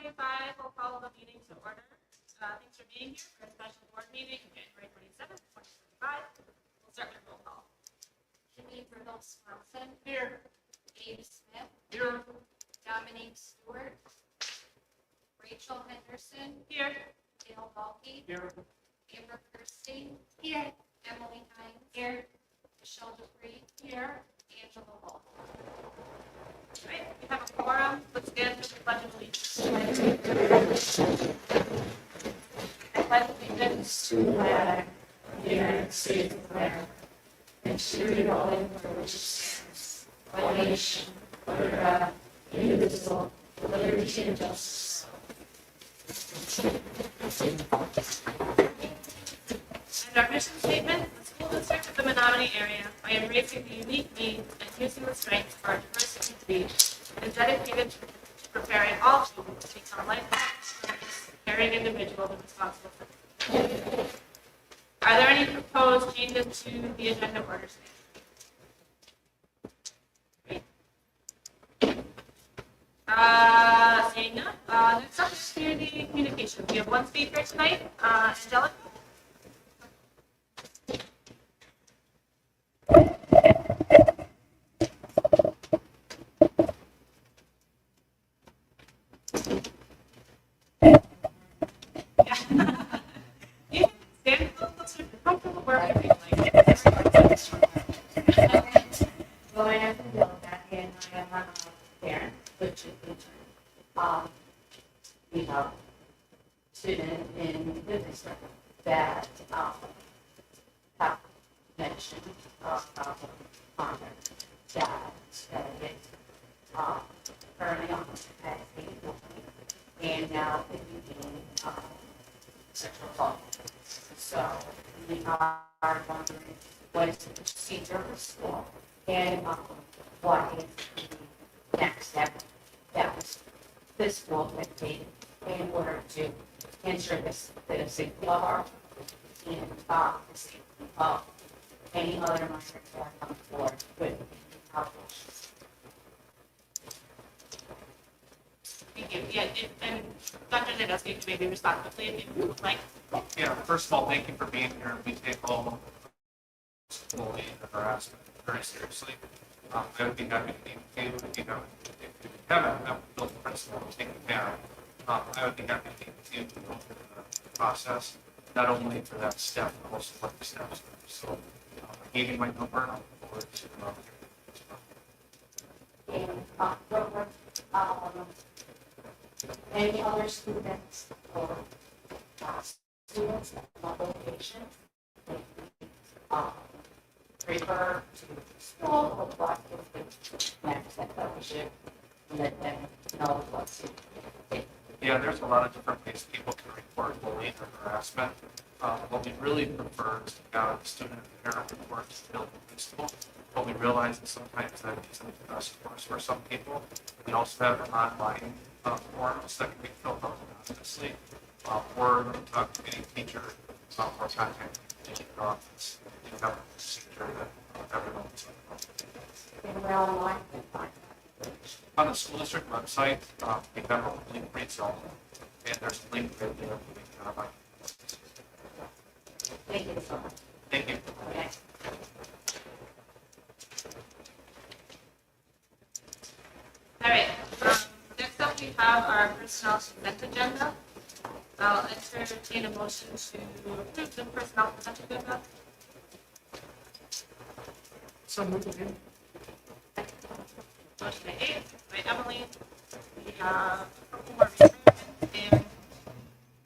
7:45, we'll call the meeting to order. Thanks for being here for a special board meeting, January 27th, 2025. We'll start with roll call. Jimmy Brittle Swanson. Here. Dave Smith. Here. Dominique Stewart. Rachel Henderson. Here. Dale Balke. Here. Amber Kirstein. Here. Emily Hines. Here. Michelle Dupree. Here. Angela Wolf. All right, we have a quorum. Let's stand for the pledge of allegiance. I pledge allegiance To the flag of the United States of America, and to the republic for which it stands, one nation, under God, indivisible, with liberty and justice. And our mission statement, the school district of the Menomonie area, by embracing the unique needs and using the strengths of our diverse community, is dedicated to preparing all students to become lifelong, caring individuals and responsible citizens. Are there any proposed changes to the agenda order today? Seeing none. Next up is community communications. We have one speaker tonight, Angelica. Well, I have to know that, and I am a parent, which is, we have student in the district that, have mentioned, on that is, currently on at 8, and now it became, sexual assault. So we are wondering what is the procedure for school and what is the next step that was this school had taken in order to ensure the safety of our and the safety of any other minors that are coming forward with allegations. Thank you. Yeah, and Dr. Nadowski can maybe respond quickly if you would like. Yeah, first of all, thank you for being here. We take all bullying and harassment very seriously. I would be happy to meet with you. If you haven't built the principal and taken care of, I would be happy to meet with you to go through the process, not only for that step, but also what the steps are. So I gave you my number, and I'll look forward to And any other students or students at the location, refer to school or what is the next step that we should let them know what's it. Yeah, there's a lot of different ways people can report bullying or harassment. What we really prefer is to have a student and parent report to the building principal. But we realize that sometimes that isn't the best course for some people. We also have online forms that can be filled out anonymously, or talk to any teacher or contact the teacher office. You have a procedure that everyone's And we're online and find on the school district website. We have a link free zone, and there's a link right there. Thank you so much. Thank you. Okay. All right. Next up, we have our personnel consent agenda. I'll entertain a motion to approve the personnel consent agenda. So moving in. Motion by A, by Emily. We have a couple more retirements and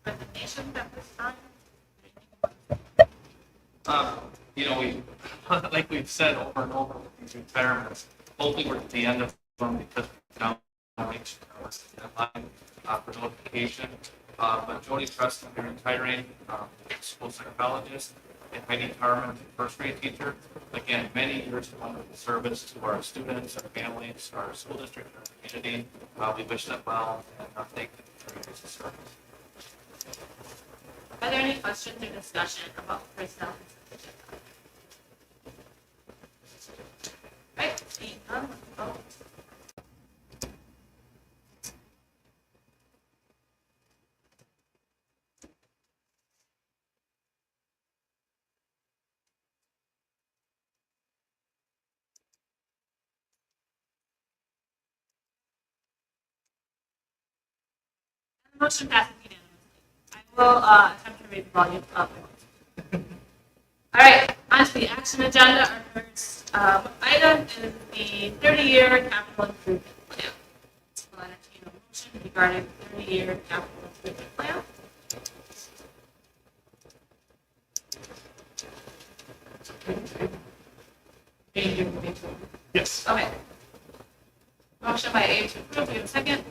resignations at this time. We, like we've said over and over with these retirements, hopefully we're at the end of them because we've now reached the deadline for notification. But Jody Preston, they're retiring, school psychologist, and Heidi Carmen, first grade teacher. Again, many years of wonderful service to our students, our families, our school district, our community. We wish them well and thank them for their years of service. Are there any questions or discussion about the personnel consent agenda? Right, seeing none, let's vote. Motion passes unanimously. I will attempt to read the volume up. All right, on to the action agenda. Our first item is the 30-year capital improvement plan. We'll entertain a motion regarding the 30-year capital improvement plan. Yes. Okay. Motion by Abe to approve. Do you have a second?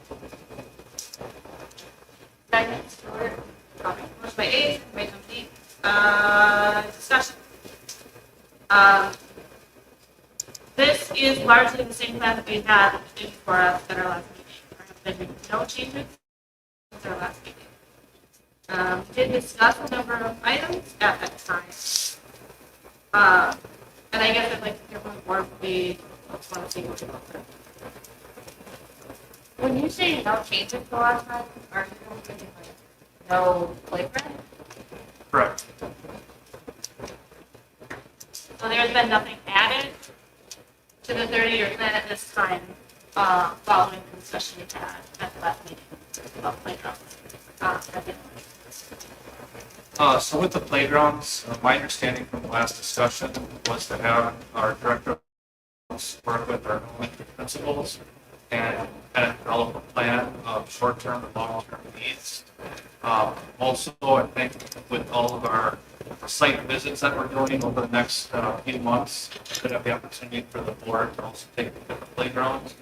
Second. Stuart. Okay. Motion by Abe, second by Complete. Discussion. This is largely the same plan that we had before us at our last meeting. There have been no changes since our last meeting. We did discuss a number of items at that time. And I guess I'd like to hear from the board, we want to see what you want. When you say no changes the last time, are you thinking like no playground? Correct. So there's been nothing added to the 30-year plan at this time, following the discussion we had at the last meeting about playgrounds. So with the playgrounds, my understanding from the last discussion was to have our director work with our elementary principals and develop a plan of short-term and long-term needs. Also, I think with all of our site visits that we're doing over the next few months, we could have the opportunity for the board to also take a look at the playgrounds.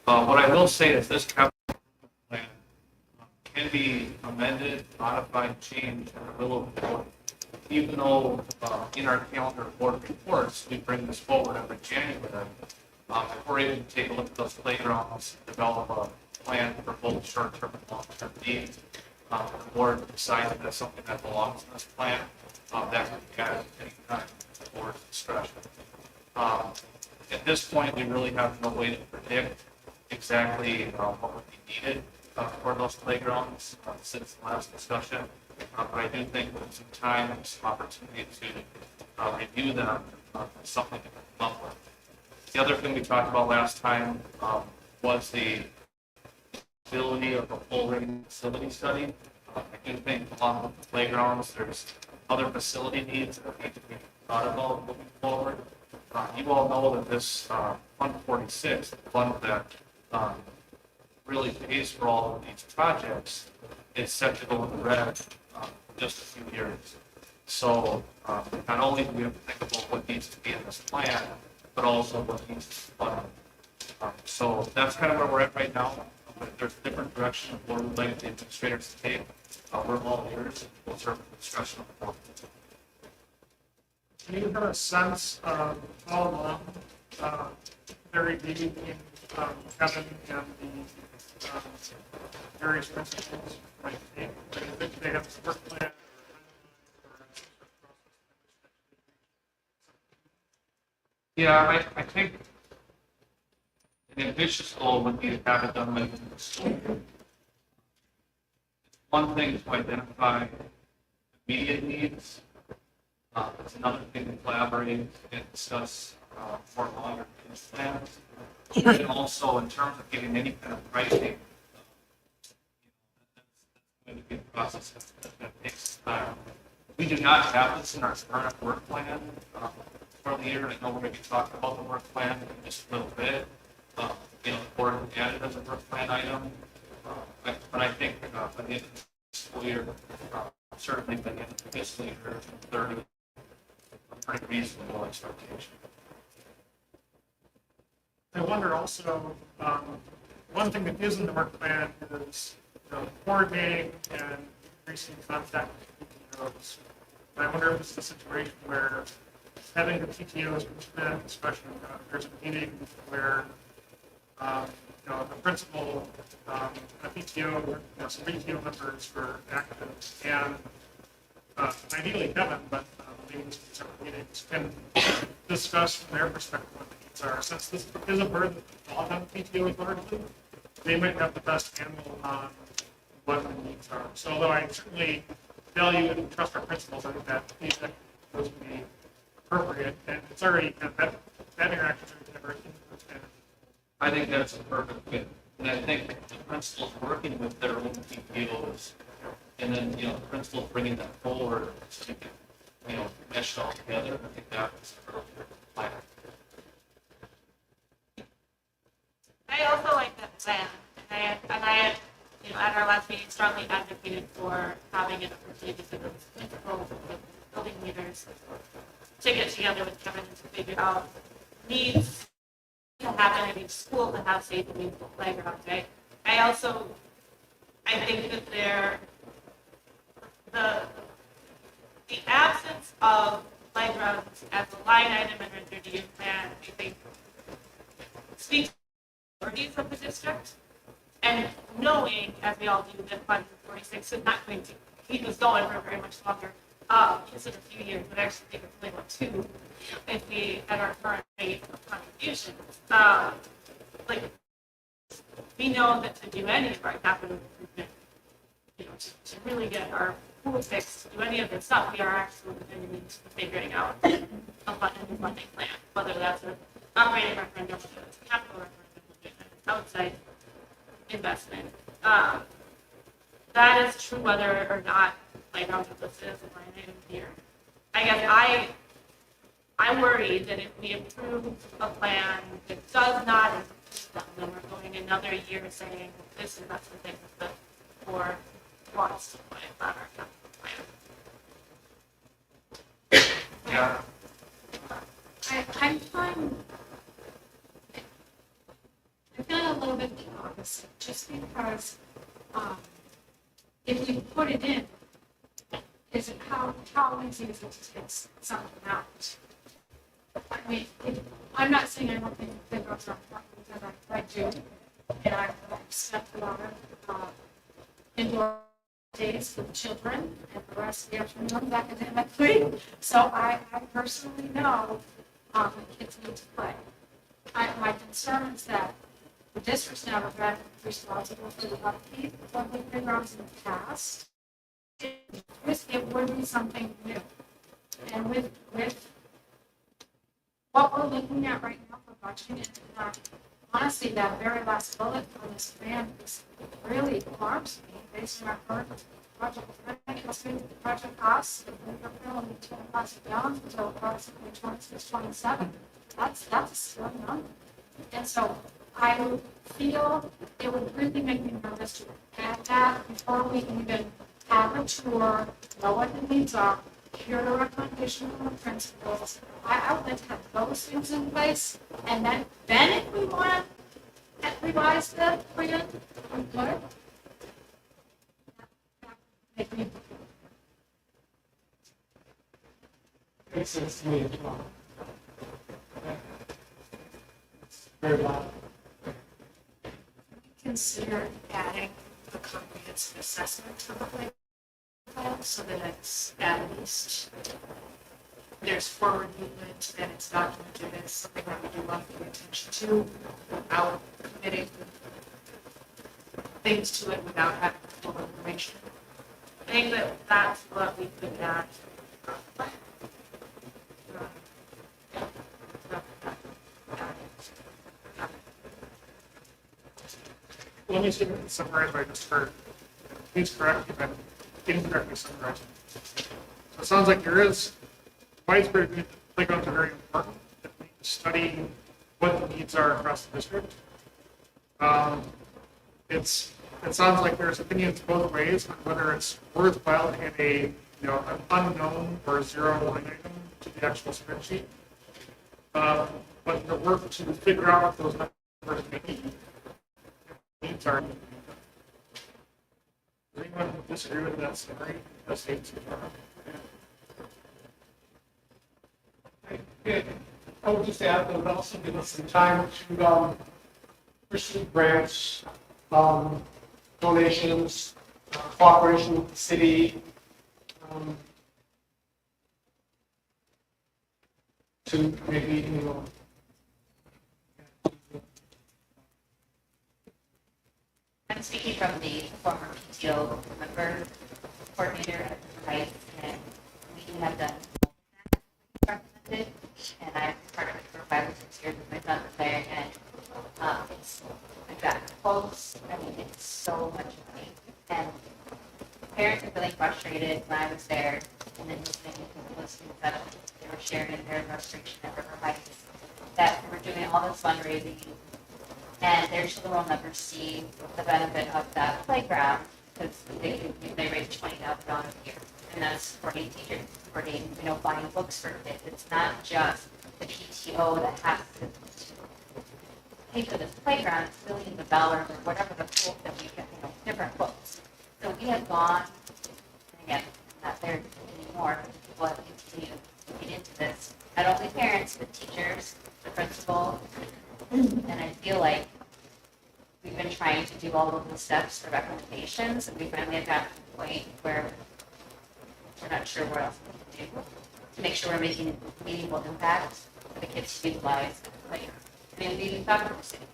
What I will say is this capital plan can be amended, modified, changed at the will of the board. Even though in our calendar board reports, we bring this forward every January, if we're able to take a look at those playgrounds, develop a plan for both short-term and long-term needs, the board decides that that's something that belongs in this plan, that can be added at any time at the board's discretion. At this point, we really have no way to predict exactly what would be needed for those playgrounds since the last discussion. But I do think with some time and some opportunity to review them, something to come up with. The other thing we talked about last time was the ability of a full rating facility study. I do think along with the playgrounds, there's other facility needs that need to be thought about moving forward. You all know that this Fund 46, the fund that really pays for all of these projects, is set to go in the red in just a few years. So not only do we have to think about what needs to be in this plan, but also what needs to be funded. So that's kind of where we're at right now. But there's different direction of what we'd like the administrators to take. We're all ears and we'll serve the discussion of the board. Do you have a sense of how long Barry Beatty and Kevin and the various principals might take? Do they have a work plan? Yeah, I think an ambitious goal would be to have it done by the end of the school year. It's one thing to identify immediate needs. It's another thing to collaborate and discuss for longer plans. And also in terms of getting any kind of pricing, that's going to be a process that takes time. We do not have this in our current work plan for the year. I know we're going to be talking about the work plan in just a little bit. The board added as a work plan item. But I think by the end of the school year, certainly by the end of the fiscal year 30, a pretty reasonable expectation. I wonder also, one thing that is in the work plan is coordinating and increasing contact with PTOs. And I wonder if it's a situation where having the PTOs come in, especially there's a meeting where the principal, a PTO, some PTO members were active, and ideally Kevin, but maybe separate meetings, can discuss from their perspective what the needs are. Since this is a burden that falls on PTOs largely, they might have the best handle on what the needs are. So although I certainly value and trust our principals, I think that feedback would be appropriate, and it's already kind of that interaction is never. I think that's a perfect fit. And I think the principals working with their own PTOs, and then, the principals bringing that forward, so we can, mesh it all together. I think that was the plan. I also like that plan, and I, at our last meeting, strongly advocated for having an opportunity for the principals and the building leaders to get together with Kevin to figure out needs to happen in each school to have safe and meaningful playgrounds, right? I think that the absence of playgrounds as a line item in our 30-year plan, I think, speaks to the priorities of the district. And knowing, as we all do, that Fund 46 is not going to keep us going for very much longer, just in a few years, but I actually think it's only about 2 if we, at our current rate of contributions. We know that to do any of our capital improvement, to really get our pool fixed, to do any of this stuff, we are actually going to need to be figuring out a funding plan, whether that's an operating referendum, whether it's a capital referendum, outside investment. That is true whether or not playgrounds are listed as a line item here. I guess I'm worried that if we approve a plan that does not include them, then we're going another year saying this is not something that the board wants to put on our capital plan. Yeah. I'm fine. I feel a little bit the opposite, just because if you put it in, is it how easy is it to take something out? I mean, I'm not saying I don't think playgrounds are important, because I do, and I've spent a lot of indoor days with children and the rest of the afternoon academically, so I personally know that kids need to play. My concern is that the district's never been responsible for the upkeep of the playgrounds in the past. It would be something new. And with what we're looking at right now for budgeting, and honestly, that very last bullet on this plan really alarms me based on our current project. The project costs, we're only 2 months down until approximately 26, 27. That's a slow number. And so I would feel it would really make me nervous to add that before we even have a tour, know what the needs are, hear the recommendation from the principals. I would like to have those things in place, and then if we want to revise the plan, we could. Make me Makes sense to me as well. It's very loud. Consider adding a comprehensive assessment to the plan so that it's at least there's forward movement and it's documented as something that we do want to pay attention to without committing things to it without having full information. I think that that's what we could add. Let me see if I can summarize what I just heard. Please correct me if I'm incorrectly summarizing. So it sounds like there is widespread agreement that playgrounds are very important, that we need to study what the needs are across the district. It sounds like there's opinions both ways on whether it's worthwhile to get an unknown or zero line item to the actual spreadsheet. But the work to figure out what those numbers may be. Needs are. Does anyone disagree with that summary? That states I would just add that it would also give us some time to pursue grants, donations, cooperation with the city, to maybe, I'm speaking from the former PTO member coordinator at the Heights, and we have done recommended, and I'm part of it for 5 or 6 years with my son there, and I've got quotes so much money. And parents are feeling frustrated when I was there, and then listening to the students that they were sharing their frustration at River Heights, that we're doing all this fundraising, and their children will never see the benefit of that playground, because they raise $20,000 a year, and that's supporting teachers, supporting, buying books for kids. It's not just the PTO that has to pay for this playground, it's really the dollars or whatever the pool that we get, different books. So we have gone, and again, I'm not there anymore, but people have continued to get into this. Not only parents, but teachers, the principal, and I feel like we've been trying to do all of the steps, the recommendations, and we finally have gotten to the point where we're not sure what else we can do to make sure we're making meaningful impact for the kids to utilize the playground. I mean, we even talked to the city.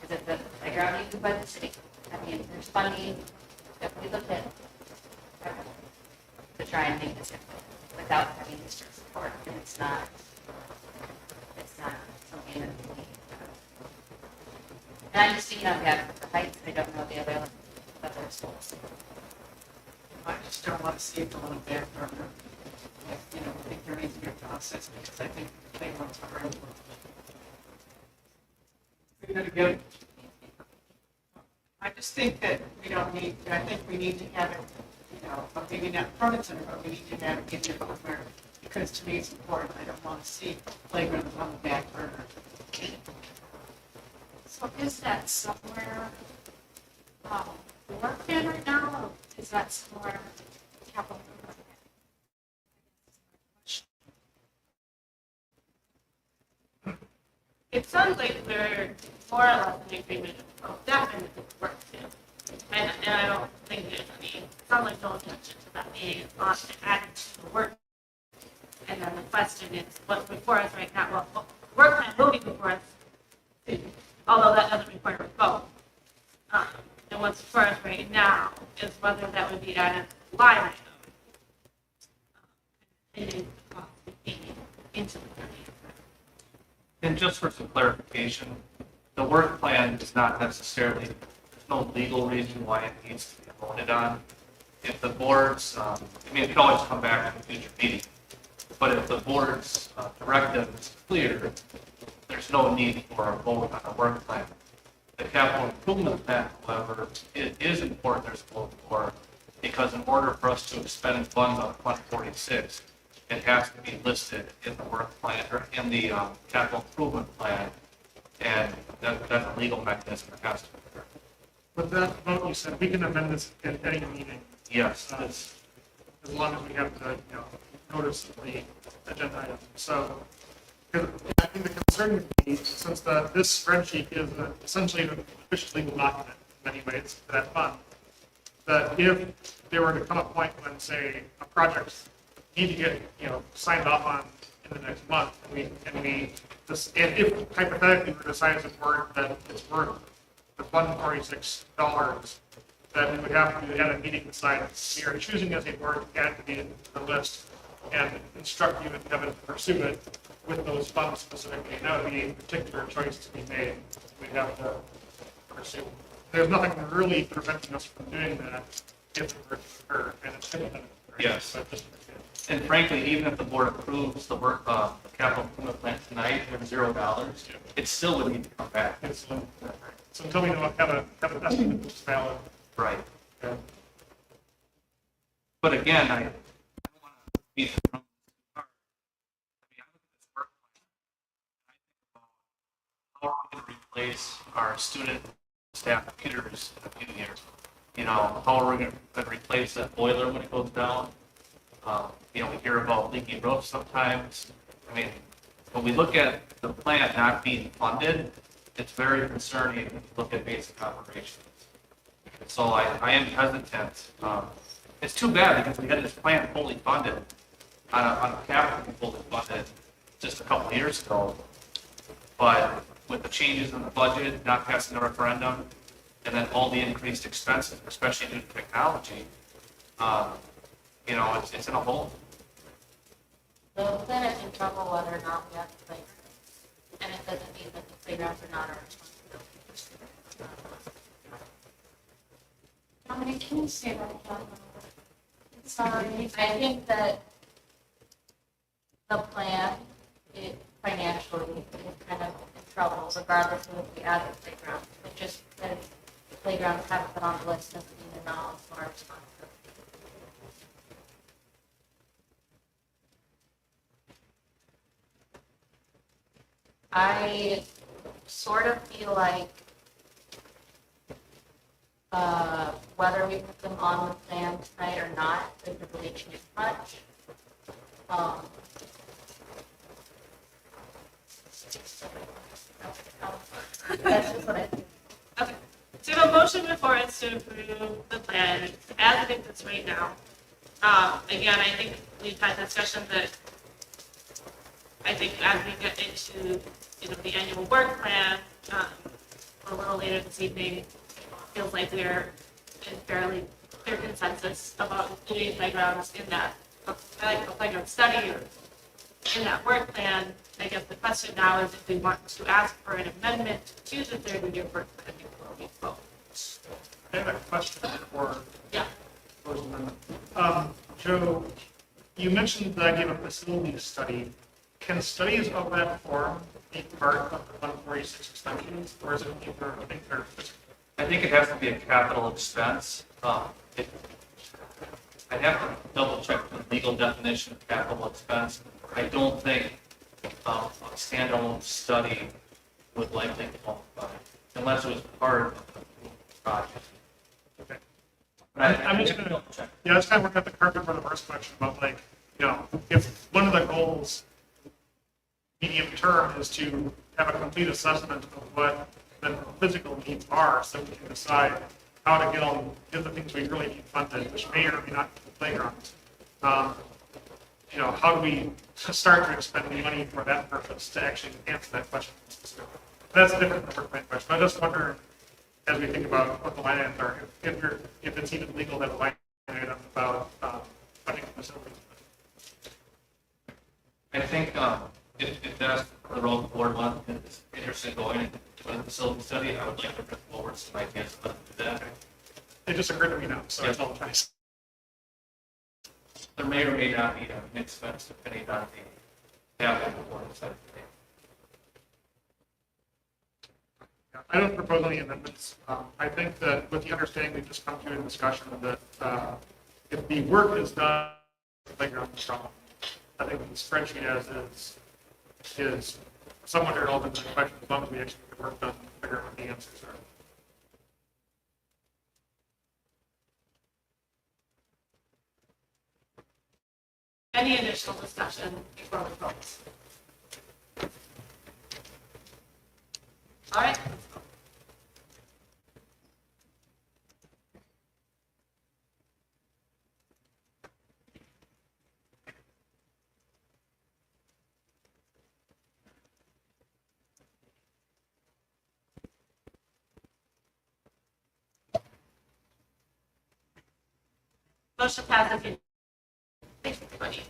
Is it the playground used by the city? I mean, there's funding that we looked at to try and make this happen without having district support, and it's not something that we. And I'm just speaking on behalf of the Heights. I don't know the other schools. I just don't want to see it go on a back burner. I think there needs to be a process because I think they want to hire. Say that again. I just think that I think we need to have it, but maybe not front and center, but we need to have it in your where, because to me it's important. I don't want to see playgrounds on the back burner. So is that somewhere, work in right now, or is that somewhere capital? It sounds like we're more or less in agreement of definitely work too. And I don't think there's any, it sounds like no objection to that being added to the work. And then the question is, what's before us right now? Well, work plan will be before us, although that doesn't require a vote. And what's before us right now is whether that would be added line item. And then the cost of being into the county. And just for some clarification, the work plan is not necessarily, there's no legal reason why it needs to be voted on. If the board's, it can always come back in a future meeting, but if the board's directive is clear, there's no need for a vote on the work plan. The capital improvement plan, however, it is important there's a vote for, because in order for us to expend funds on Fund 46, it has to be listed in the work plan or in the capital improvement plan, and that's a legal mechanism that has to be there. With that vote, you said we can amend this in any meeting. Yes, As long as we have the, notice of the agenda item. So, 'cause I think the concern would be, since this spreadsheet is essentially an official legal document in many ways for that fund, that if there were to come a point when, say, a project need to get, signed off on in the next month, and if hypothetically we decide as a board that it's worth the $146, that we would have to, at a meeting, decide we are choosing as a board to add to the list and instruct you and Kevin to pursue it with those funds specifically. And that would be a particular choice to be made. We'd have to pursue. There's nothing really preventing us from doing that if it were to occur, and it's hypothetical. Right? Yes. But just, and frankly, even if the board approves the work, the capital improvement plan tonight with $0, it still would need to come back. it's, so until we know have an estimate that's valid. Right. Yeah. But again, I don't want to be thrown too hard. I mean, I look at this work plan, and I think about how are we going to replace our student staff computers in a few years? How are we going to replace that boiler when it goes down? We hear about leaky roofs sometimes. I mean, when we look at the plant not being funded, it's very concerning when you look at basic operations. So I am hesitant. It's too bad because we had this plant fully funded on a capital fully funded just a couple of years ago. But with the changes in the budget, not passing the referendum, and then all the increased expenses, especially due to technology, it's in a hole. The plan is in trouble whether or not we have the playgrounds. And it doesn't mean that the playgrounds are not our responsibility. Menomonie, can you say that again? Sorry. I think that the plan, it financially is kind of in trouble regardless of if we add the playground. But just because the playgrounds haven't been on the list doesn't mean they're not also our responsibility. I sort of feel like whether we put them on the plan tonight or not doesn't really change much. That's just what I think. Okay, so we have a motion before us to approve the plan as it exists right now. Again, I think we've had discussion that I think as we get into, the annual work plan, a little later this evening, feels like we're in fairly clear consensus about doing playgrounds in that, like a playground study or in that work plan. I guess the question now is if we want to ask for an amendment to the 30-year work plan before we vote. I have a question for Yeah. proposed amendment. Joe, you mentioned the idea of a facility study. Can studies of that form be part of the 146 extensions, or is it either, I think they're I think it has to be a capital expense. I'd have to double check the legal definition of capital expense. I don't think a standalone study would likely qualify unless it was part of the project. okay? But I'm just have to gonna- double check. Yeah, I was kind of working at the carpet for the first question about like, if one of the goals, medium term, is to have a complete assessment of what the physical needs are, so we can decide how to get the things we really need funded, which may or may not be the playgrounds. How do we start to expend money for that purpose to actually answer that question? That's different than the work plan question. I just wonder, as we think about what the line items are, if it's even legal to have a line item about funding facilities. I think if that's the road the board wants, is interested in going into a facility study, I would like to bring forward some ideas about that. It just occurred to me now, so I apologize. There may or may not be an expense depending on the capital the board decides to take. I don't propose any amendments. I think that with the understanding we've just come to in discussion that if the work is done, the playground is done. I think the spreadsheet as is somewhat irrelevant to the question as long as we actually get the work done and figure out what the answers are. Any additional discussion before we vote? All right. Let's vote. Motion passes. Thank you, everybody.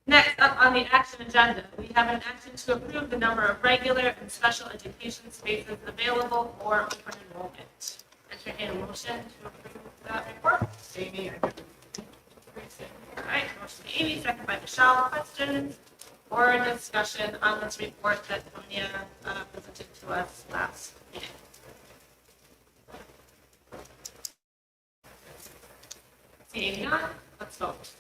Next up on the action agenda, we have an action to approve the number of regular and special education spaces available for open enrollment. Entertain a motion to approve that report. Amy, I did All right, motion by Amy, second by Michelle. Questions or discussion on this report that Tonya presented to us last meeting? Seeing none, let's vote.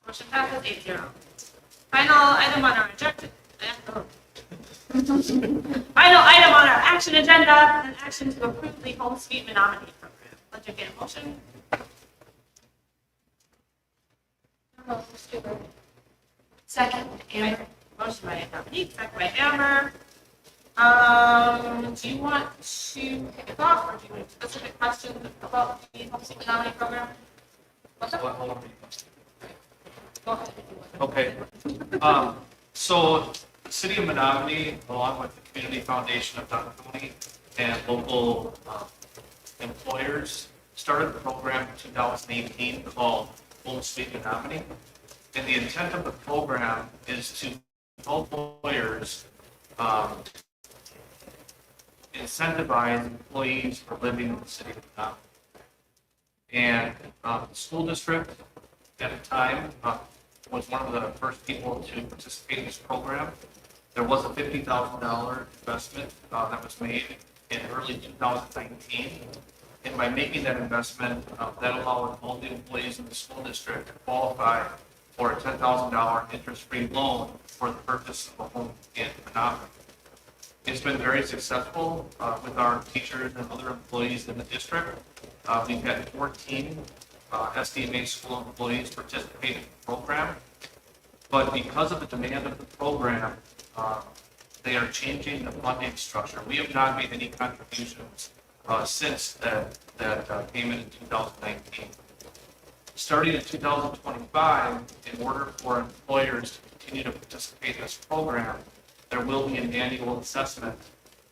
Motion passes 8-0. Final item on our Final item on our action agenda, an action to approve the Home Sweet Menomonie program. Let's get a motion. Second, Amber. Motion by Dominique, second by Amber. Do you want to kick it off, or do you have specific questions about the Home Sweet Menomonie program? What's up? Go ahead if you want. Okay. So The city of Menomonie, along with the Community Foundation of Menomonie and local employers, started a program in 2018 called Home Sweet Menomonie. And the intent of the program is to help employers incentivize employees for living in the city of Menomonie. And the school district at the time was one of the first people to participate in this program. There was a $50,000 investment that was made in early 2019. And by making that investment, that allowed all the employees in the school district to qualify for a $10,000 interest-free loan for the purchase of a home in Menomonie. It's been very successful with our teachers and other employees in the district. We've had 14 SDMA school employees participate in the program. But because of the demand of the program, they are changing the funding structure. We have not made any contributions since that payment in 2019. Starting in 2025, in order for employers to continue to participate in this program, there will be an annual assessment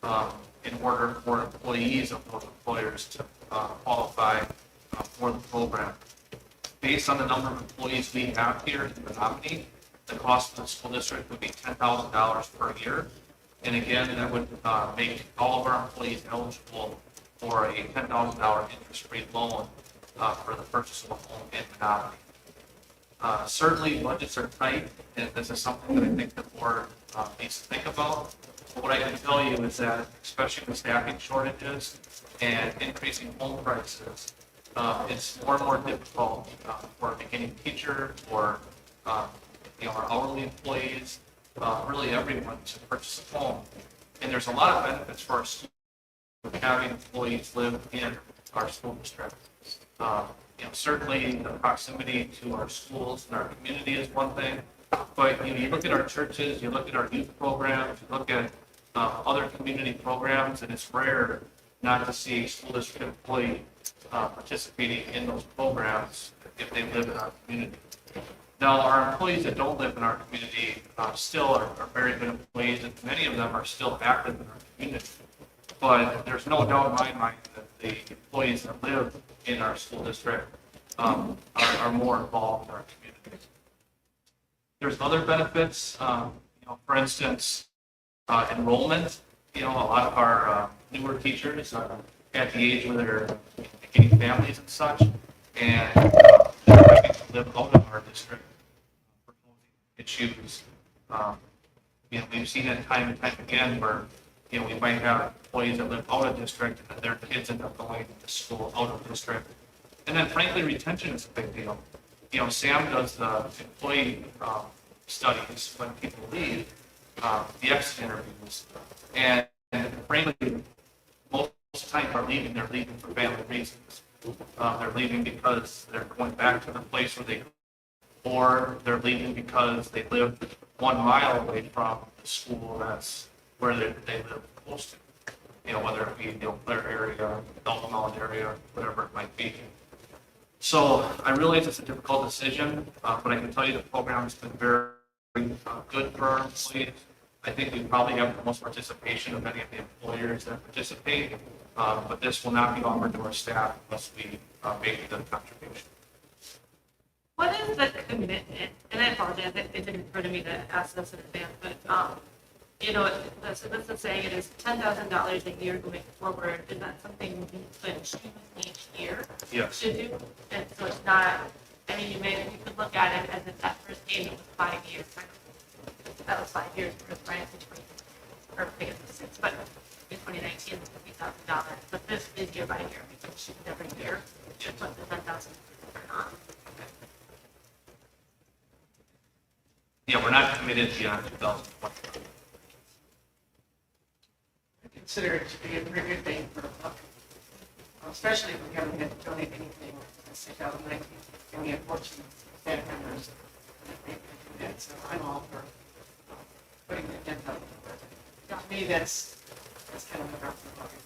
in order for employees of those employers to qualify for the program. Based on the number of employees we have here in Menomonie, the cost of the school district would be $10,000 per year. And again, that would make all of our employees eligible for a $10,000 interest-free loan for the purchase of a home in Menomonie. Certainly, budgets are tight, and this is something that I think the board needs to think about. But what I can tell you is that, especially with staffing shortages and increasing home prices, it's more and more difficult for a beginning teacher or our hourly employees, really everyone, to purchase a home. And there's a lot of benefits for our students having employees live in our school district. Certainly the proximity to our schools and our community is one thing, but you look at our churches, you look at our youth programs, you look at other community programs, and it's rare not to see a school district employee participating in those programs if they live in our community. Now, our employees that don't live in our community still are very good employees, and many of them are still active in our community. But there's no doubt in my mind that the employees that live in our school district are more involved in our community. There's other benefits, for instance, enrollment. A lot of our newer teachers are at the age where they're beginning families and such, and they're having to live out of our district for issues. We've seen it time and time again where we might have employees that live out of district and their kids end up going to school out of district. And then frankly, retention is a big deal. Sam does the employee studies when people leave, the exit interviews. And frankly, most of the time they're leaving for family reasons. They're leaving because they're going back to the place where they, or they're leaving because they live 1 mile away from the school that's where they live close to. Whether it be the Eau Claire area, Dalton Mountain area, whatever it might be. So I realize it's a difficult decision, but I can tell you the program has been very good for our employees. I think we probably have the most participation of any of the employers that participate, but this will not be offered to our staff unless we make the contribution. What is the commitment? And I apologize, it didn't occur to me to ask this in advance, but so this is saying it is $10,000 a year going forward. Is that something you could choose each year Yes. to do? And so it's not, you could look at it as if that first payment was 5 years. That was 5 years, whereas Brian's in 20, or I guess it's 6, but in 2019 it was $50,000. But this is year by year. We can choose every year to put the $10,000 or not. Yeah, we're not committed beyond 2020. I consider it to be a pretty good thing for a buck. Especially if we haven't had to donate anything since 2019, and we have 14 staff members that they can do that, so I'm all for putting the 10,000. To me, that's kind of a drop in the bucket.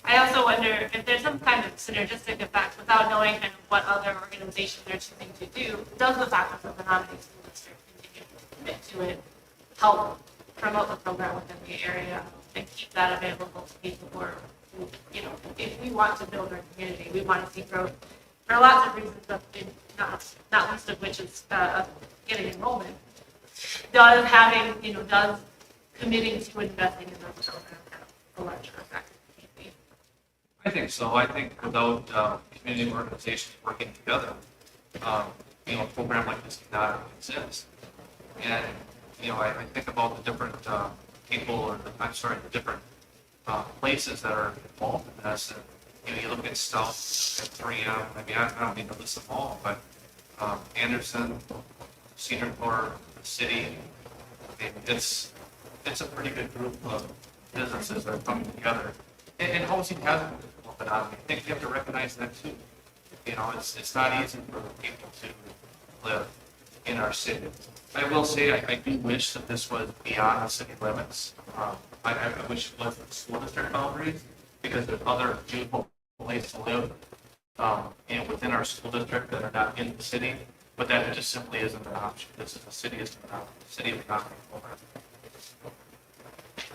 I also wonder if there's some kind of synergistic effect without knowing kind of what other organizations are choosing to do. Does the fact that the Menomonie School District continue to commit to it help promote the program within the area and keep that available to people who, you know, if we want to build our community, we want to see growth for lots of reasons, but not least of which is getting enrollment. Does committing to investing in those programs have a larger effect? I think so. I think without community organizations working together, a program like this cannot exist. And, I think about the different people or the different places that are involved in this. And, you look at Stout, at 3M, I mean, I don't need to list them all, but Anderson, Cedar Corps, the city, I mean, it's a pretty good group of businesses that are coming together. And housing has been a phenomenon. I think you have to recognize that too. It's not easy for people to live in our city. I will say, I do wish that this was beyond the city limits. I wish it was the school district boundaries, because there's other beautiful places to live, within our school district that are not in the city, but that just simply isn't an option. This is a city economy program.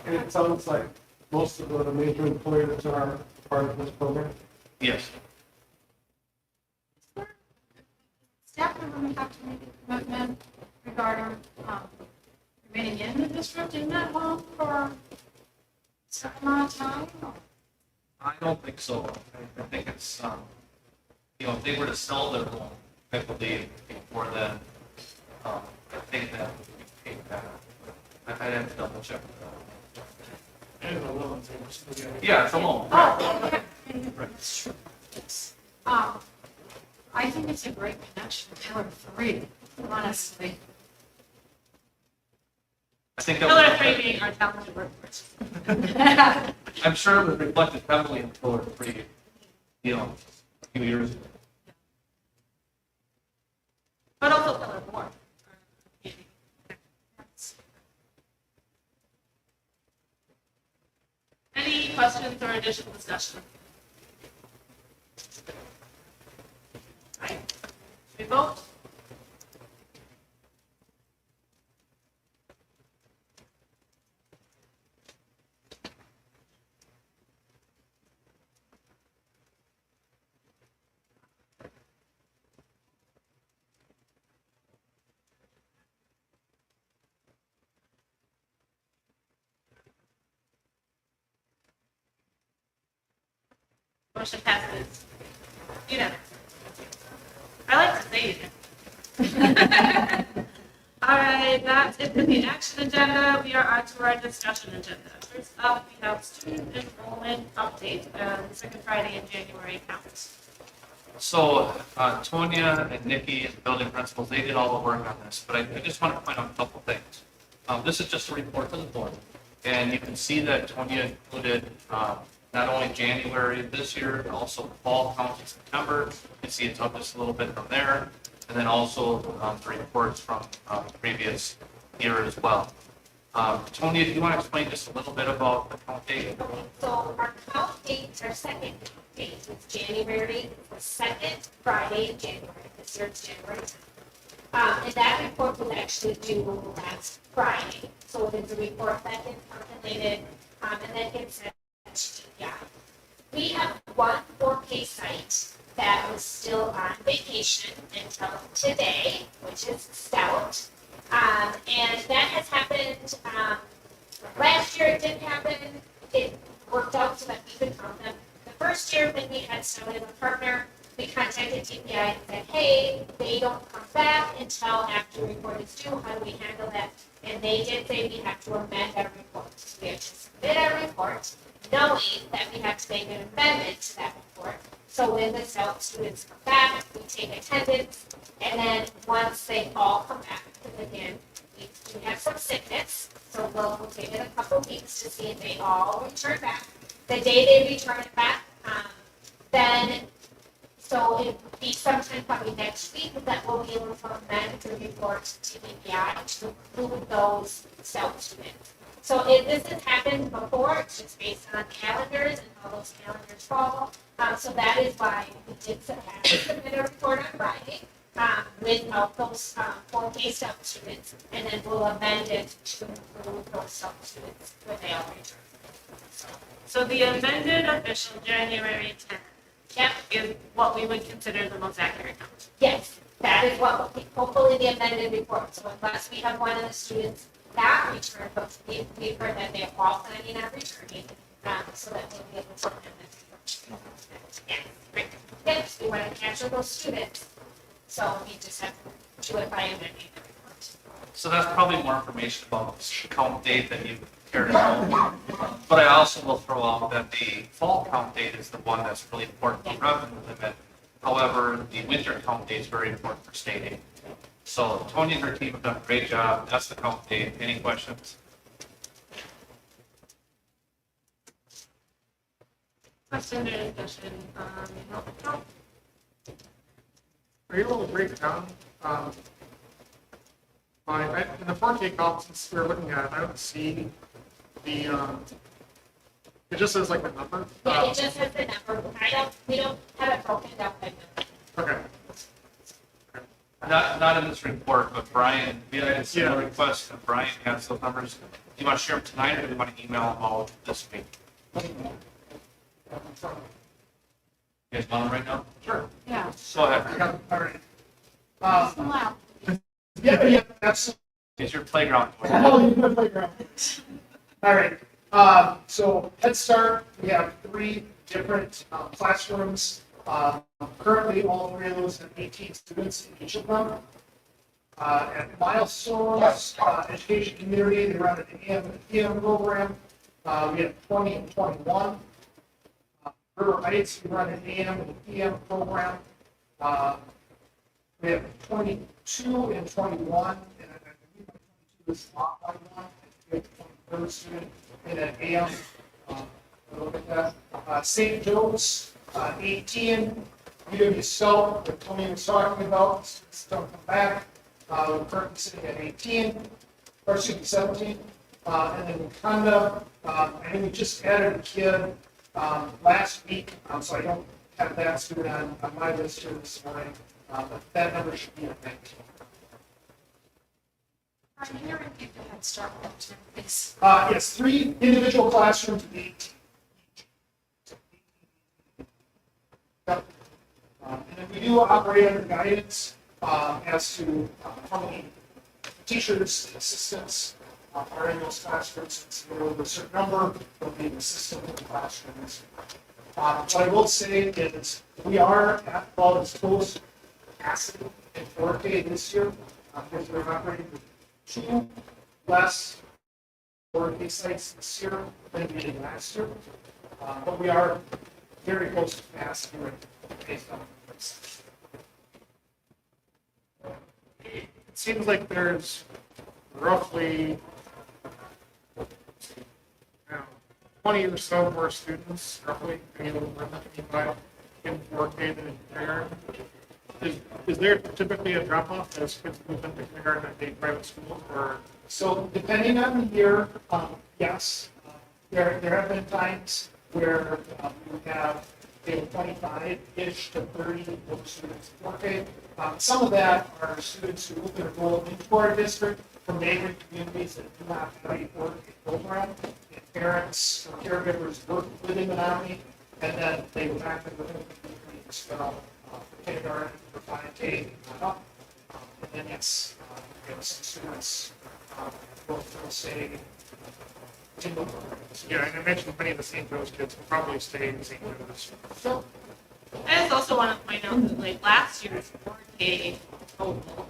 And it sounds like most of the major employers are part of this program. Yes. Staff member have to make a commitment regarding remaining in the district in that home for a certain amount of time? I don't think so. I think it's, if they were to sell their home, I believe, before then, I think that would be paid back. I'd have to double check that. And the loans, they were still getting. Yeah, it's a loan. Oh, yeah, that's true. Yes. I think it's a great connection, Pillar 3, honestly. I think Pillar that 3 was, being our talented workforce. I'm sure it was reflected heavily in Pillar 3, a few years ago. But also Pillar 4. Any questions or additional discussion? Right, we vote? Motion passes. I like to say it. All right, that's it for the action agenda. We are on to our discussion agenda. First up, we have student enrollment update, the second Friday in January counts. So, Tonya and Nikki, the building principals, they did all the work on this, but I just want to point out a couple things. This is just a report to the board, and you can see that Tonya included not only January this year, but also the fall count in September. You can see it took us a little bit from there, and then also the reports from the previous year as well. Tonya, do you want to explain just a little bit about the count date? Okay, so our count date, our second count date is January, the second Friday in January, this year it's January 10th. And that report was actually due last Friday, so it's a report that gets calculated, and then gets sent to TPI. We have one 4K site that was still on vacation until today, which is Stout. And that has happened, last year it didn't happen, it worked out so that we could count them. The first year when we had Stout as a partner, we contacted TPI and said, hey, they don't come back until after the report is due, how do we handle that? And they did say we have to amend our report. So we have to submit our report, knowing that we have to make an amendment to that report. So when the Stout students come back, we take attendance, and then once they all come back, because again, we have some sickness, so we'll take it a couple weeks to see if they all return back. The day they return it back, then, so it will be sometime probably next week that we'll be able to amend the report to BPI to include those Stout students. So this has happened before, it's just based on calendars and how those calendars fall. So that is why we did have to submit a report on Friday. without those 4K step students, and then we'll amend it to include those step students when they all return. So the amended official January 10th Yep, is what we would consider the most accurate count. yes, that is what will be, hopefully the amended report. So unless we have one of the students not return, but we've heard that they are all planning on returning, so that we'll be able to amend it. Yes, great. Yes, we want to capture those students, so we just have to do it by amending the report. So that's probably more information about the count date that you carried out. But I also will throw out that the fall count date is the one that's really important for revenue limit. However, the winter count date is very important for state aid. So Tony and her team have done a great job. That's the count date. Any questions? Question or discussion, no. Are you able to break down, in the 4K column, since we're looking at it, I don't see the, it just says like the number. Yeah, it just has the number, we don't have it broken down by number. Okay. Not in this report, but Brian, we had a similar request, and Brian has those numbers. Do you want to share them tonight, or do you want to email them out this week? You guys want them right now? Sure. Yeah. Go ahead. Yeah, all right. It's allowed. Yeah, absolutely. It's your playground. Oh, you can playground. All right. So Head Start, we have 3 different classrooms. Currently, all 3 of those have 18 students in each of them. At Milestones Education Community, they run an AM and PM program. We have 20 and 21. River Heights, we run an AM and PM program. We have 22 and 21, and I believe 22 is lot by one. We have 23rd student in an AM. Look at that. St. Joe's, 18. UW South, that Tony was talking about, students don't come back. We're currently sitting at 18, or excuse me, 17. And then Wakanda, I think we just added a kid last week, so I don't have that student on my list here this morning. But that number should be, I think. I'm hearing if you had start with Tim, please. Yes, 3 individual classrooms of 18 each. Yep. And then we do operate under guidance as to how many teachers, assistants are in those classrooms. So there will be a certain number, there'll be an assistant in the classrooms. What I will say is we are at about as close capacity in 4K this year because we're operating with 2 less 4K sites this year than we did last year. But we are very close to capacity based on this. It seems like there's roughly 20 or so more students, roughly, in 4K than in kindergarten. Is there typically a drop-off as kids move into kindergarten at the private schools, or? So depending on the year, yes, there have been times where we have 25-ish to 30 students in 4K. Some of that are students who can enroll into our district from neighboring communities that do not have a 4K program. And parents or caregivers work within Menomonie, and then they go back to the community as well for kindergarten, for 5K, and up. And then yes, we have some students will stay in the programs. Yeah, and I mentioned many of the St. Joe's kids will probably stay in St. Joe's. So, I just also want to point out that like last year's 4K total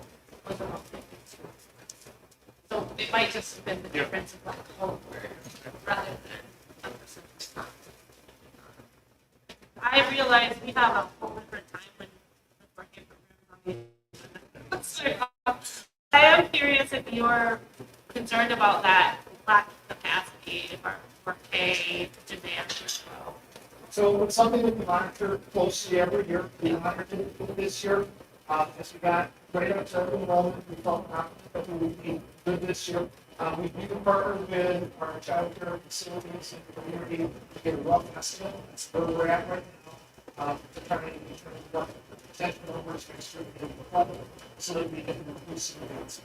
was about 50 students. So it might just have been the Yeah. difference of like cohort rather than a percentage. I realize we have a whole different time when the 4K program is on. So, I am curious if you're concerned about that lack of capacity, if our 4K demand is low. So it's something that we monitor closely every year. We monitored it this year. As we got right up to enrollment, we felt confident that we would be good this year. We do partner with our child care facilities and the community to get a rough estimate. That's where we're at right to try and determine what potential numbers next year we can put, so that we can increase some events.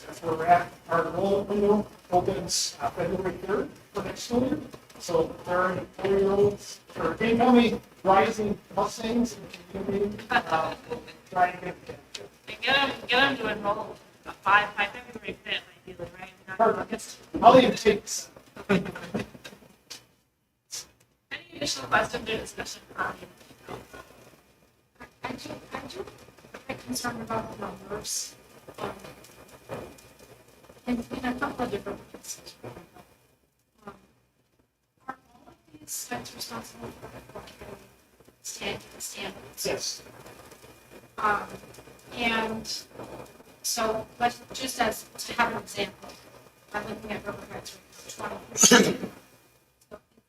That's where we're at. Our enrollment window opens February 3rd for next school year. So there are 4-year-olds or incoming rising Mustangs in the community. Try and get And get them to enroll by February 5th, ideally, right? Not perfect. August. I'll even take this. Any additional questions or discussion on I do, I'm concerned about the numbers. In a couple of different ways. Are all of these sites responsible for standards? Yes. And so, but just as, to have an example, I'm looking at Riverhead's 20.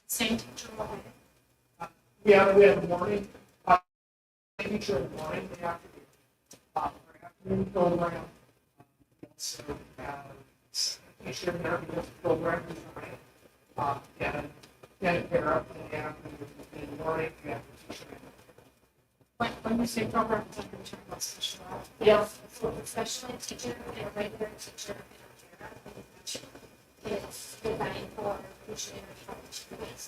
Same teacher all day. We have a morning, teacher in the morning, the afternoon. Our afternoon program. So, teacher in there because program design. And pair up in the afternoon, in the morning, we have the teacher. When you say program, I'm talking about special ed. Yes. So a special ed teacher and a regular teacher in a para is designed for future students.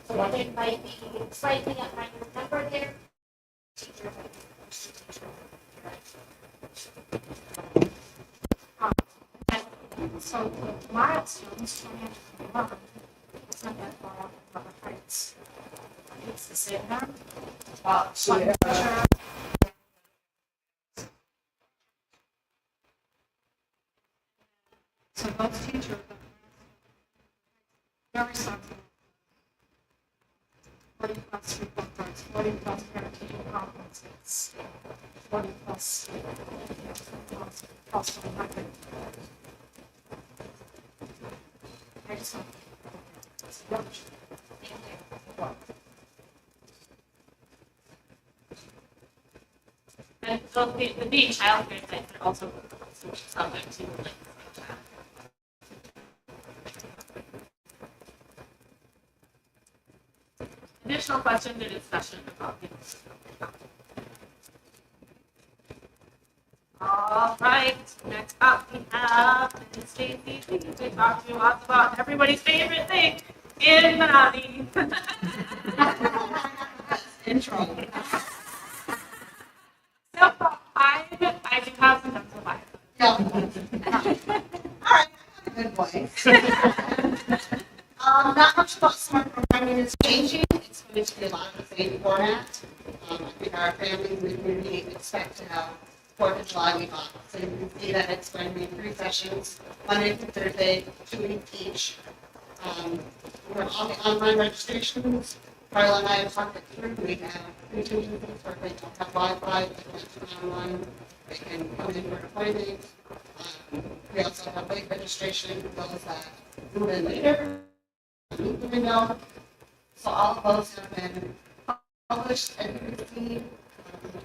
So it might be slightly a higher number there. Teacher. So the milestones, 2021, it's not that far off of the heights. It's the same there. So we have, So those teachers, very responsible. 40 plus report cards, 40 plus parent-teacher conferences, 40 plus cost of market. I just want. It's a bunch. And so the being childcare sites are also subject to like. Additional questions or discussion about these? All right, next up we have Ms. Stacy. We talked to us about everybody's favorite thing in Menomonie. Intro. So I do have some dental bias. Yeah. All right, I have a good voice. Not much about summer programming is changing. It's going to be a lot of the same format. I think our families in the community expect to have 4th of July week off. So you can see that it's going to be 3 sessions, Monday through Thursday, 2 weeks each. We have all the online registrations. Carla and I have talked it through. We have contingencies where they don't have Wi-Fi, they can online, they can come in for an appointment. We also have late registration, those that move in later, meet the window. So all of those have been published and received.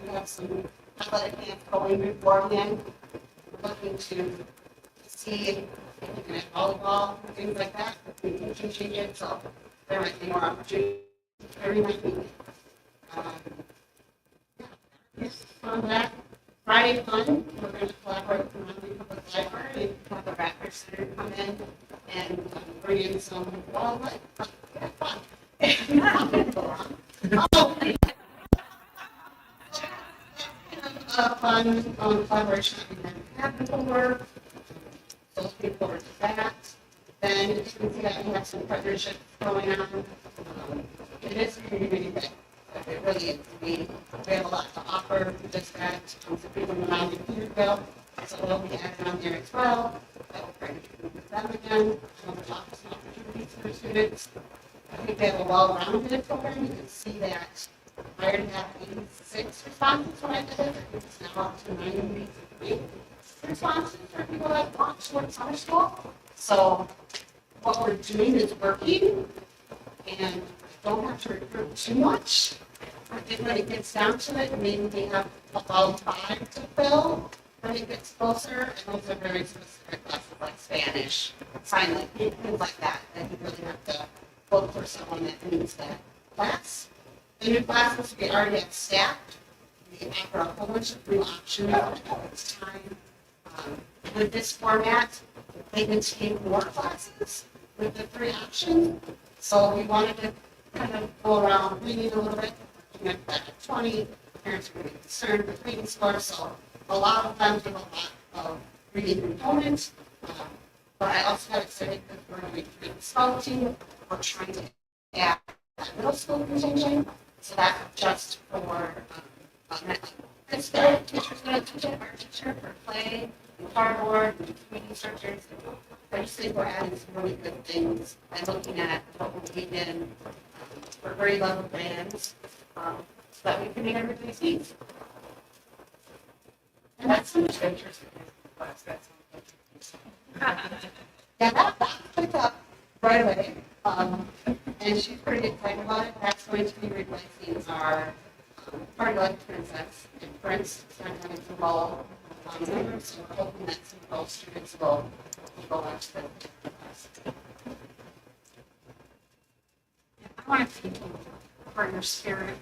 We have some athletic camp going beforehand. We're looking to see if we can have volleyball, things like that, if we can change it, so there might be more opportunity. Every night we on that Friday fun, we're going to collaborate with the Menomonie Public Library and have the Raptor Center come in and bring in some wildlife. Yeah, fun. Fun collaboration and have people work. Those people are that. Then you can see that we have some partnerships going on. It is a community thing. It really is. We have a lot to offer. We just got some people around a year ago, so we'll be adding on there as well. That will bring with them again. We'll talk some opportunities for students. I think they have a well-rounded program. You can see that I already have 86 responses when I did it. It's now up to 93 responses for people that want to work summer school. So what we're doing is working, and don't have to recruit too much. And when it gets down to it, maybe we have about 5 to fill when it gets closer, and those are very specific classes like Spanish, sign language, things like that, that you really have to look for someone that needs that class. The new classes we already have staffed. We offer a whole bunch of new options it's time. With this format, they can take more classes with the 3 options. So we wanted to kind of go around reading a little bit. We have about 20 parents are really concerned with reading scores, so a lot of them do a lot of reading components. But I also got excited because we're going to be reading school team. We're trying to add that middle school contingent. So that's just for this day, teachers going to teach it, our teacher for play, and cardboard, and community searchers. I just think we're adding some really good things and looking at what we need in for grade level plans so that we can meet everybody's needs. And that's so much interesting. Yeah, that picked up right away. And she's pretty excited about it. That's going to be replacing our Party Life Princess and Prince. It's not having to roll. So we're hoping that some of those students will go on to the class. I want to thank you for your spirit,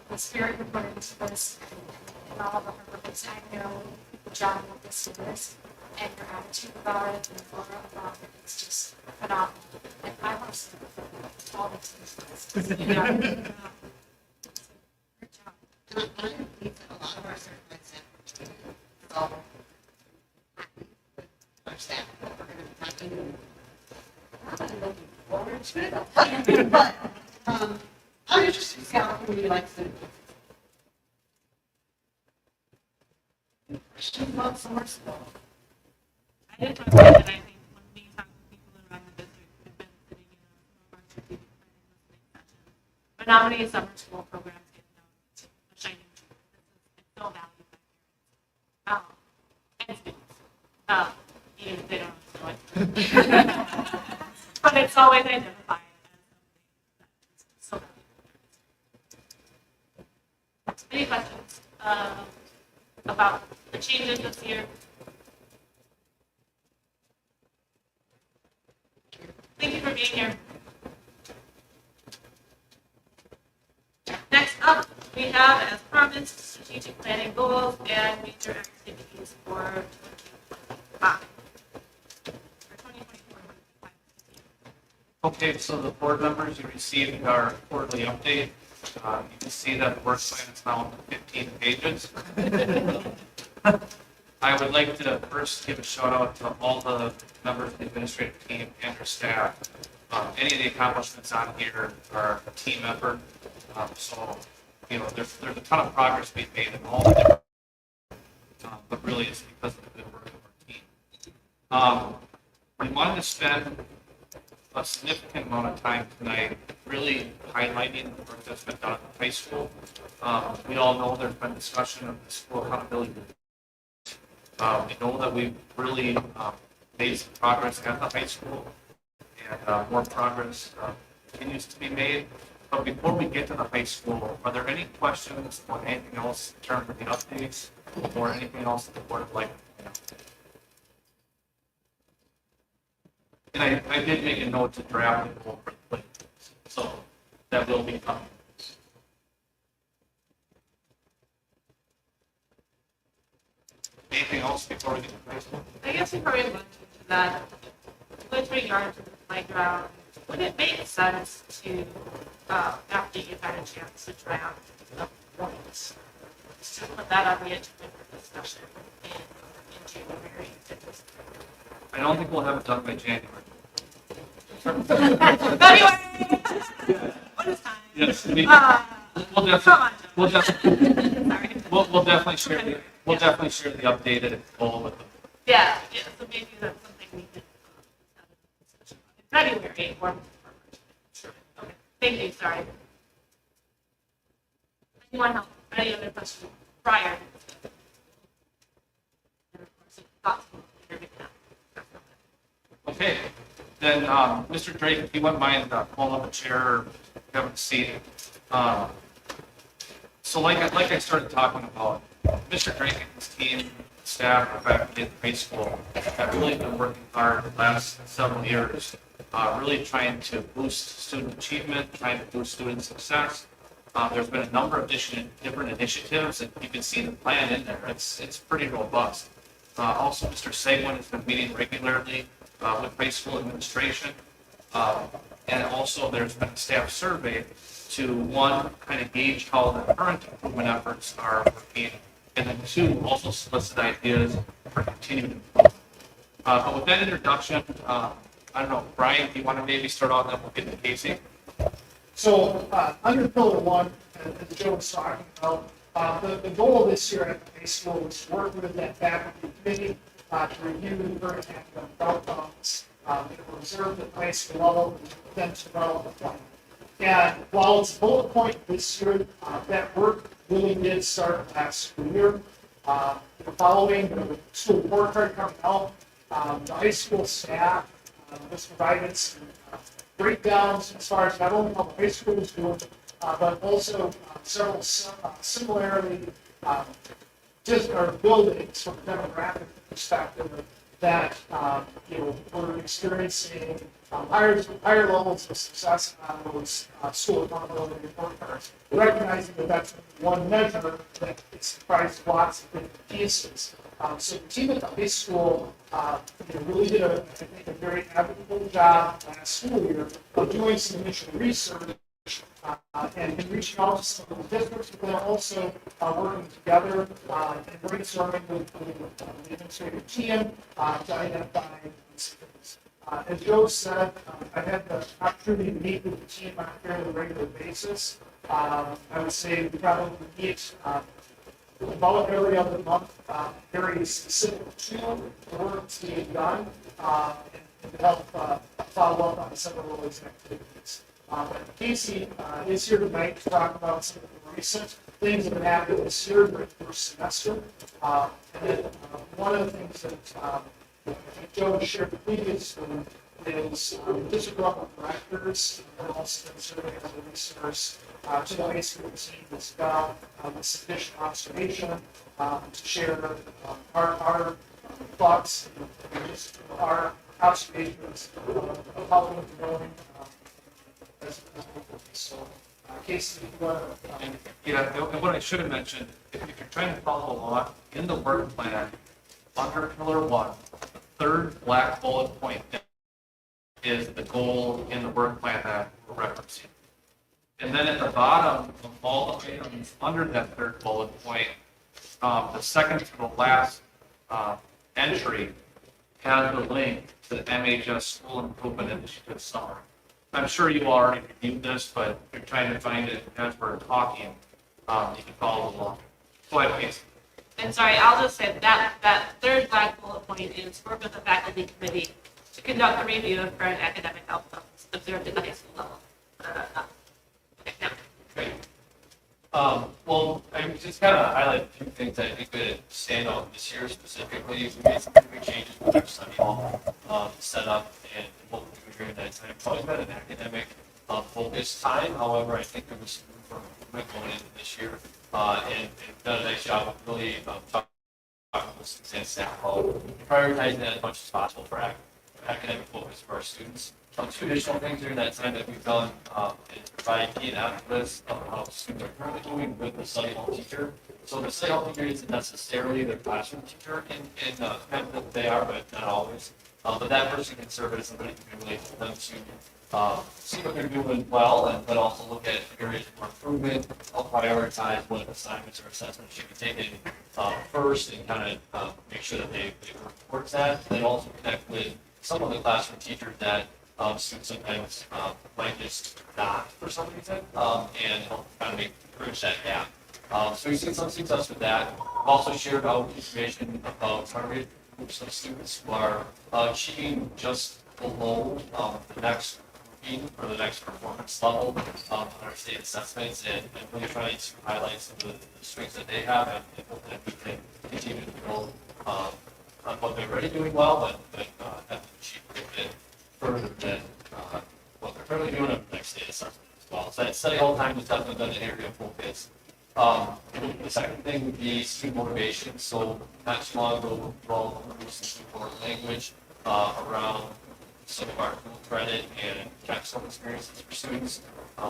the spirit you put into this, and all of the hard work. I know the job that this is, and your attitude about it, and the aura about it, it's just phenomenal. And I want to see all these things. Yeah. Good job. And I believe that a lot of our certified staff are so happy with our staff that we're going to be talking. I'm not looking forward to it, but I'm interested to see how the community likes it. Questions about summer school? I did talk about it, and I think when we talk to people around the district, we've been sitting in some of our strategic planning listening sessions. Menomonie summer school programs get known to a shining jewel. It's so valued by parents. And students. Even if they don't know it. But it's always identified as something that's so valued by parents. Any questions about the changes this year? Thank you for being here. Next up, we have, as promised, strategic planning goals and major activities for 2024. Okay, so the board members, you received our quarterly update. You can see that the work plan is now up to 15 pages. I would like to first give a shout out to all the members of the administrative team and their staff. Any of the accomplishments on here are a team effort. So, you know, there's a ton of progress we've made in all the different, but really it's because of the good work of our team. We wanted to spend a significant amount of time tonight really highlighting the work that's been done in high school. We all know there's been discussion of the school accountability. We know that we've really made some progress at the high school, and more progress continues to be made. But before we get to the high school, are there any questions or anything else in terms of the updates or anything else that the board would like to know? And I did make a note to draft it over the plate, so that will be coming. Anything else before we get to high school? I guess we probably went into that with regard to the playground. Would it make sense to, after you've had a chance to draft the points, to put that on the agenda for discussion in January? I don't think we'll have it done by January. February! What is time? Yes, Come on, we'll definitely, sorry. we'll definitely share the, we'll definitely share the updated goal with them. Yeah, so maybe that's something we could have in February or March. Sure. Okay, thank you, sorry. Anyone else? Any other questions prior? And of course, thoughts later now. Okay, then, Mr. Drake, if you wouldn't mind pulling up a chair or having a seat. So like I started talking about, Mr. Drake and his team, staff, faculty at the high school have really been working hard the last several years really trying to boost student achievement, trying to boost student success. There's been a number of different initiatives, and you can see the plan in there. It's pretty robust. Also, Mr. Seguin has been meeting regularly with high school administration. And also, there's been a staff survey to, one, kind of gauge how the current improvement efforts are working, and then two, also solicit ideas for continued improvement. But with that introduction, I don't know, Brian, do you want to maybe start off, then we'll get to Casey? So, under pillar one, as Joe was talking about, the goal this year at the high school is to work with that faculty committee to review the current academic outcomes, to observe the high school level, and then to develop a plan. And while it's a bullet point this year, that work really did start last school year. Following the school report card coming out, the high school staff was provided some breakdowns as far as not only how the high school is doing, but also several similarly just our buildings from a demographic perspective that we're experiencing higher levels of success on those school accountability report cards. Recognizing that that's one measure that is comprised of lots of different pieces. So the team at the high school really did, I think, a very admirable job last school year of doing some initial research and reaching out to some of the districts, but then also working together and brainstorming with the administrative team to identify these things. As Joe said, I had the opportunity to meet with the team on a fairly regular basis. I would say we probably meet about every other month, very specific to the work that's being done, and to help follow up on some of those activities. But Casey is here tonight to talk about some of the recent things that have happened this year during the first semester. And then one of the things that Joe shared previously is district level directors and also been serving as a resource to the high school team as well, with sufficient observation to share our thoughts and just our observations of how things are going. So, Casey, if you want to. Yeah, and what I should have mentioned, if you're trying to follow along, in the work plan, under pillar one, the third black bullet point is the goal in the work plan that we're referencing. And then at the bottom of all the items under that third bullet point, the second to the last entry has the link to the MHS School Improvement Initiative summary. I'm sure you already reviewed this, but if you're trying to find it as we're talking, you can follow along. Go ahead, Casey. And sorry, I'll just say that third black bullet point is work with the faculty committee to conduct a review of current academic outcomes observed at the high school level. Okay, now. Great. Well, I just kind of highlight a few things that I think that stand out this year specifically. We made some big changes with our study hall setup and what we're doing during that time. Probably been an academic focused time. However, I think there was some room for improvement going into this year. And done a nice job of really talking with students and staff about prioritizing that as much as possible for academic focus for our students. Two additional things during that time that we've done is provide key analysis of how students are currently doing with the study hall teacher. So the study hall teacher isn't necessarily the classroom teacher in kind of they are, but not always. But that person can serve as somebody who can relate to them to see what they're doing well, but also look at areas for improvement. I'll prioritize what assignments or assessments should be taken first and kind of make sure that they work towards that. Then also connect with some of the classroom teachers that students sometimes might just not for some reason, and help kind of bridge that gap. So we've seen some success with that. We've also shared out information about targeted groups of students who are achieving just below the next grouping or the next performance level on our state assessments, and really trying to highlight some of the strengths that they have and hope that we can continue to build on what they're already doing well, but have to achieve a little bit further than what they're currently doing on the next state assessment as well. So that study all the time has definitely been an area of focus. The second thing would be student motivation. So not too long ago, we all introduced some important language around some of our dual credit and capstone experiences for students,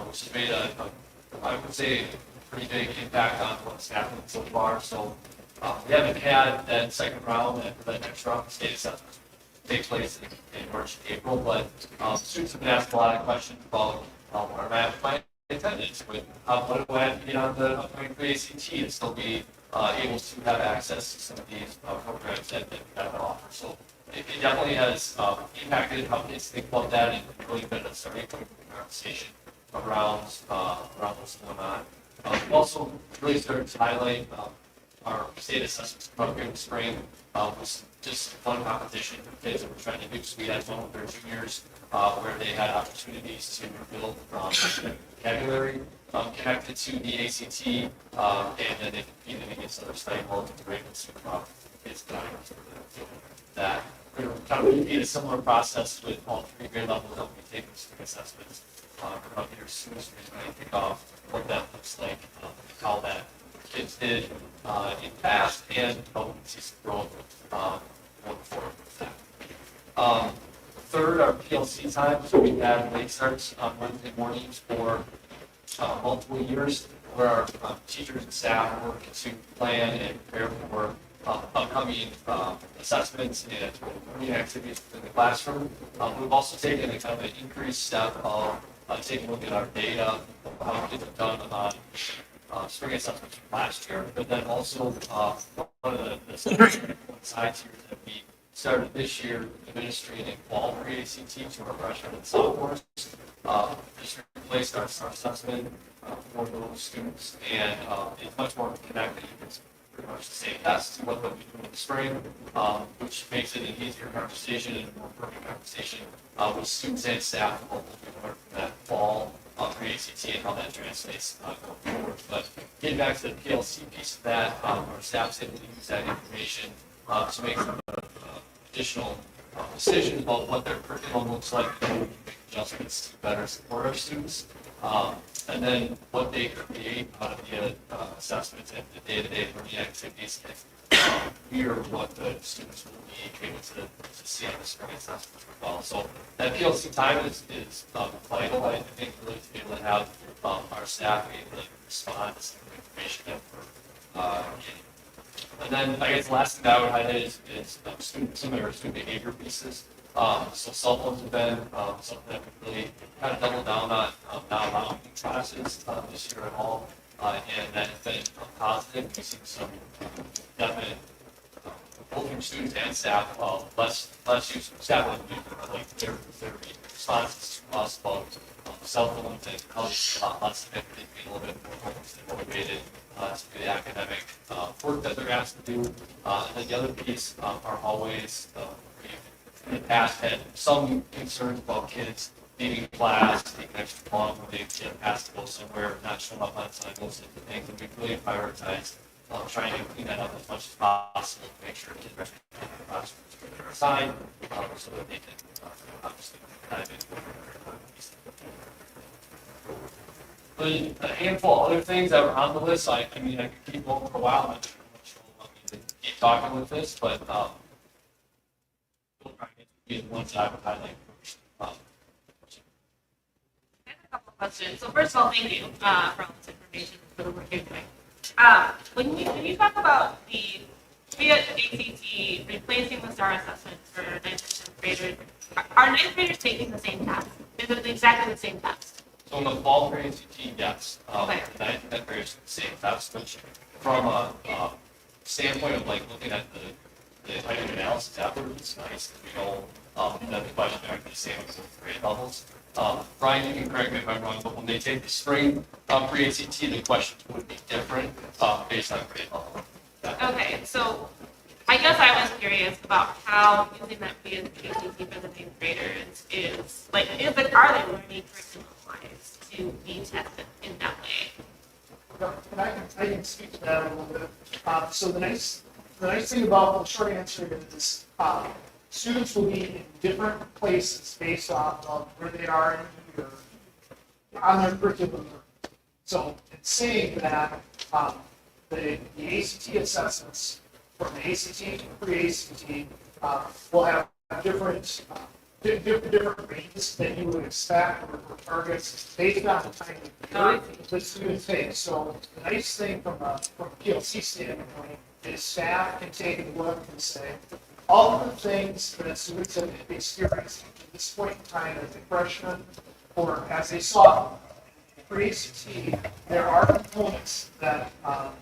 which has made I would say, pretty big impact on what's happened so far. So we haven't had that second round, that next round of state assessments take place in March and April, but students have been asked a lot of questions about where I'm at with my attendance, with what do I have to get on the upcoming ACT and still be able to have access to some of these programs that we have to offer. So it definitely has impacted how kids think about that and really been a starting point for the conversation around what's going on. We also really started to highlight our state assessments program in spring was just fun competition for kids that we're trying to do. So we had one with their juniors where they had opportunities to build vocabulary connected to the ACT, and then they competed against other study halls and were able to kids that we're going to kind of repeat a similar process with all three grade levels that we take the spring assessments. Up here as soon as we're going to kick off what that looks like, how that kids did in the past, and how we can see some growth going forward with that. Third, our PLC time. So we had late starts on Wednesday mornings for multiple years, where our teachers and staff work to plan and prepare for upcoming assessments and learning activities within the classroom. We've also taken a kind of an increased step of taking a look at our data, how kids have done on spring assessments from last year, but then also one of the sides here that we started this year administering a fall pre-ACT to our freshmen and sophomores. Just replaced our assessment for those students, and it's much more connected. It's pretty much the same test as what they'll be doing in the spring, which makes it an easier conversation and a more perfect conversation with students and staff about what we learned from that fall pre-ACT and how that translates going forward. But getting back to the PLC piece of that, our staff is able to use that information to make some additional decisions about what their curriculum looks like, and make adjustments to better support our students. And then what they create out of the assessments and the day-to-day learning activities mirror what the students will be able to see on the spring assessments as well. So that PLC time is vital, I think, really to be able to have our staff able to respond to some of the information that we're getting. And then I guess the last thing that I would highlight is some of our student behavior pieces. So cell phones have been something that we really kind of doubled down on, not allowing classes this year at all, and that has been positive. We've seen some definite, both from students and staff, less use of staff, like their responses to us about cell phones and how it's a lot less effective, being a little bit more focused and motivated to do the academic work that they're asked to do. And then the other piece are always in the past had some concerns about kids leaving class, taking extra long when they get asked to go somewhere, not showing up on time, those types of things. And we really prioritized trying to clean that up as much as possible to make sure kids actually get the classrooms where they're assigned so that they can obviously dive in. But a handful of other things that were on the list, I mean, I could keep going for a while. I'm not sure how much you want me to keep talking with this, but the ones that I would highlight first. I have a couple of questions. So first of all, thank you for all this information, for the work you're doing. When you talk about the ACT replacing the STAR assessments for 9th and 10th graders, are 9th graders taking the same test? Is it exactly the same test? So in the fall for ACT, yes. Okay. The 9th and 10th graders the same test, which from a standpoint of like looking at the type of analysis afterwards, it's nice that we know that the questions are the same as both grade levels. Brian, you can correct me if I'm wrong, but when they take the spring pre-ACT, the questions would be different based on grade level. Okay, so I guess I was curious about how using that ACT for the 9th graders is like, are they learning curriculum-wise to be tested in that way? And I can speak to that a little bit. So the nice thing about the short answer is students will be in different places based off of where they are in the year on their curriculum. So it's saying that the ACT assessments from the ACT to pre-ACT will have different different rates that you would expect or targets based on the time of year the students take. So the nice thing from a PLC standpoint is staff can take a look and say, all of the things that students have experienced at this point in time as a freshman or as a sophomore, pre-ACT, there are components that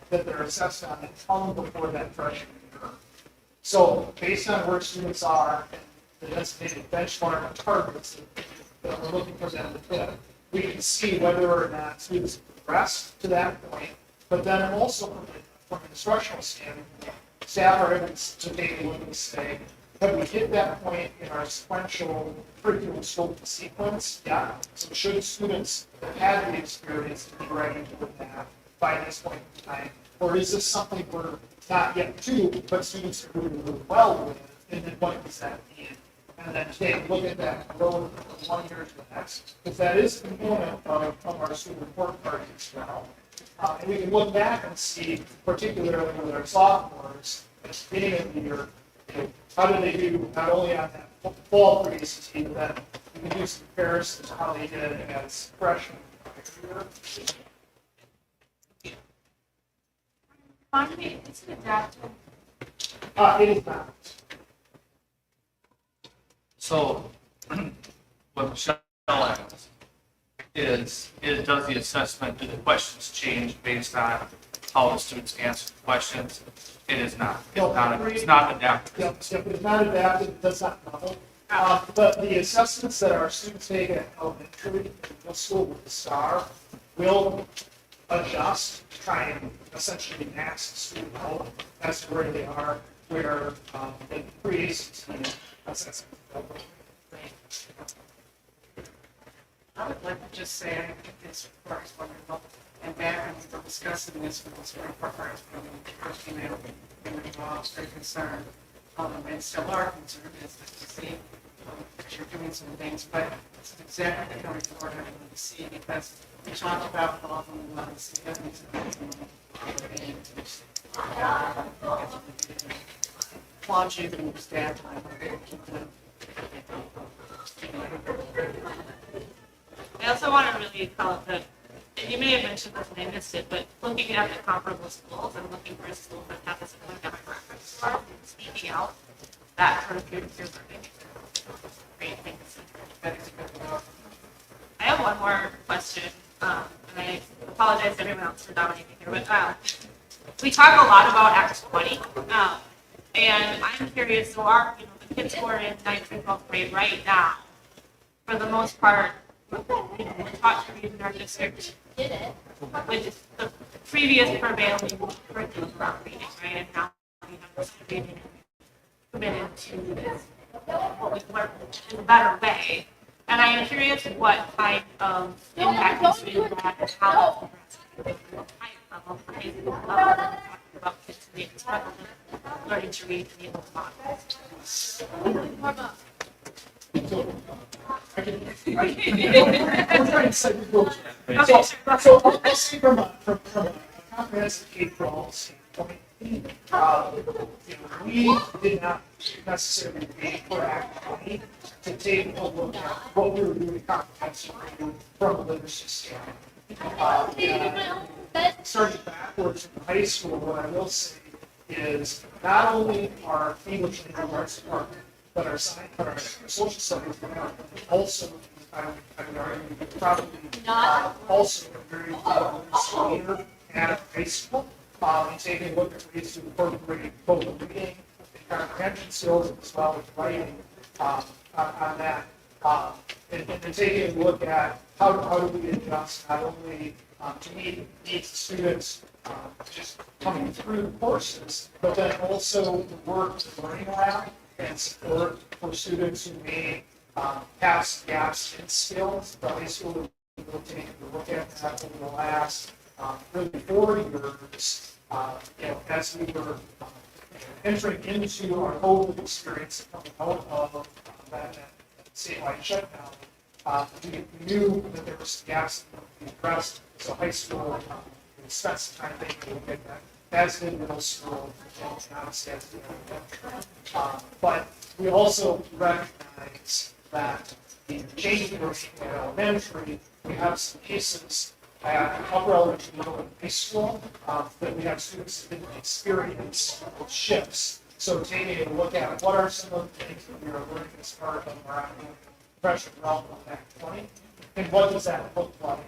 they're assessed on that come before that freshman year. So based on where students are and the estimated benchmark targets that we're looking for them to hit, we can see whether or not students progress to that point. But then also from an instructional standpoint, staff are able to take a look and say, have we hit that point in our sequential curriculum scope and sequence? Yeah. So should students have had the experience to be ready to do that by this point in time? Or is this something we're not yet to, but students are doing really well with, and then what does that mean? And then take a look at that road from 1 year to the next, because that is a component of our student report card as well. And we can look back and see, particularly with our sophomores, at the beginning of the year, how do they do not only on that fall pre-ACT, but then we can do some comparisons to how they did as freshmen. Menomonie, is it adaptive? It is not. So, what Michelle asks is, it does the assessment, do the questions change based on how the students answer the questions? It is not. It's not adaptive. Yep, it's not adapted, it does not know. But the assessments that our students take at elementary, middle school with the STAR, will adjust to try and essentially match the student level as to where they are, where the pre-ACT assessment. I would like to just say, I think this report is wonderful. And back when we were discussing this, with this report cards, when we first came out, and we were all very concerned, and still are concerned, is that you see, that you're doing some things, but it's exactly the kind of report I want to see, because we talked about all of them, we want to see evidence of applaud you and your staff, and I hope you keep them. I also want to really call it that, and you may have mentioned this and I missed it, but looking at the comparable schools and looking for schools that have a similar demographics to ours, and speaking out that sort of peer-to-peer learning. Great, thanks. I have one more question, and I apologize to everyone else for dominating here, but we talk a lot about Act 20, and I'm curious, so the kids who are in 9th through 12th grade right now, for the most part, we're taught to read in our district with the previous prevailing curriculum around reading, right? And now we have this reading committed to this, what we've learned in a better way. And I am curious what kind of impact this will have and how that's progressing at the higher level, the high school level, when we're talking about kids in the expressive learning to read and be able to model. We're trying to segregate. Okay, So I'll say from a comprehensive K-12 standpoint, we did not necessarily wait for Act 20 to take a look at what we were doing comprehensively from a literacy standpoint. Starting backwards from high school, what I will say is not only our English language arts department, but our science, but our social studies department also, I would argue, probably also a very good leader at high school, and taking a look at ways to incorporate both reading and comprehension skills as well as writing on that. And taking a look at how do we adjust not only to meet needs of students just coming through the courses, but then also the work the learning lab and support for students who may have some gaps in skills. The high school will take a look at that over the last really 4 years, as we were entering into our COVID experience coming out of that statewide shutdown. We knew that there were some gaps that would be addressed, so high school spent some time taking a look at that, as did middle school, and honestly, as did but we also recognize that in January in elementary, we have some cases at upper elementary level in high school that we have students that experience shifts. So taking a look at what are some of the things that we are learning as part of our professional development at 20, and what does that look like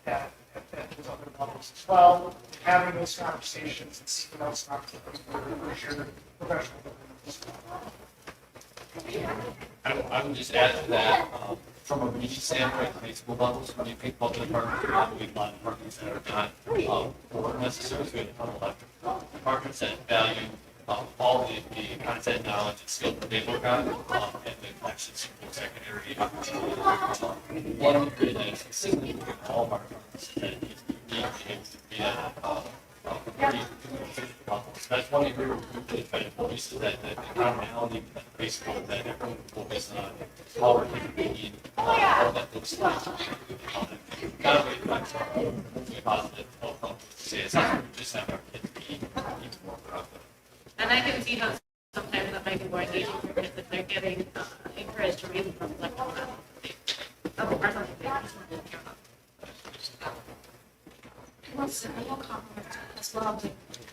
at those other levels as well, having those conversations and seeking those opportunities for your professional development as well. I would just add to that, from a reading standpoint, high school levels, when you think about the departments, we have a lot of departments that are not, or necessarily we have a lot of departments that value all the content, knowledge, and skill that they work on, and the connections to secondary opportunities. One of the that is consistent in all of our departments is that you need to be able to be at that's one of your really kind of voices that the commonality that basically that everyone focuses on how we're communicating, how that looks like. Kind of a positive outcome. Say it's not just have our kids be even more productive. And I can see how sometimes that might be more engaging for kids if they're getting encouraged to read and reflect on that. Or something they just want to hear about. I will compliment as well,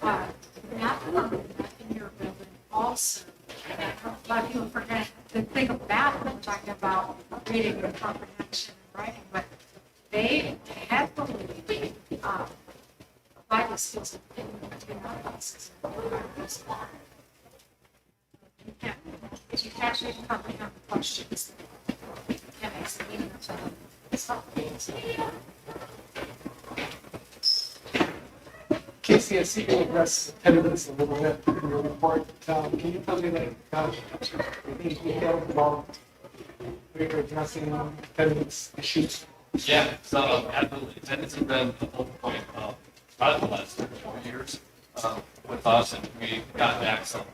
but math in your building also, a lot of people forget to think of math when we're talking about reading and comprehension and writing, but they heavily apply these skills in math classes. If you can't read and comprehend the questions, you can't answer the meaning of them. It's not Casey, I see you address attendance a little bit in your report. Can you tell me any details about where you're addressing attendance issues? Yeah, so absolutely. Attendance has been the focal point of probably the last 4 years with us, and we got back some,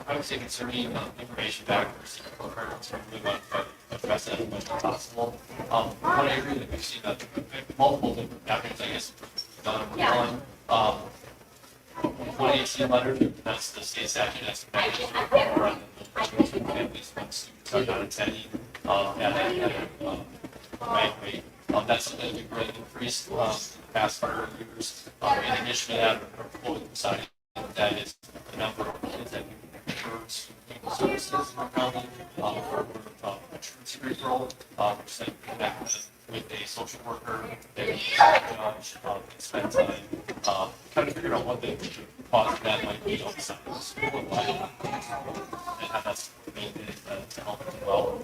I would say, concerning information back for the program, so we really want to address that as much as possible. One area that we've seen multiple different patterns, I guess, done one. 2018 letter, that's the state statute, that's around families when students are not attending at a right rate. That's something that we've really increased in the past 4 years. In addition to that, our proposal decided that is the number of kids that we refer to legal services in our county for insurance referral, which then connect them with a social worker, a judge, and spend time kind of figure out what the cause of that might be outside of school and why, and how that's maintained to help as well.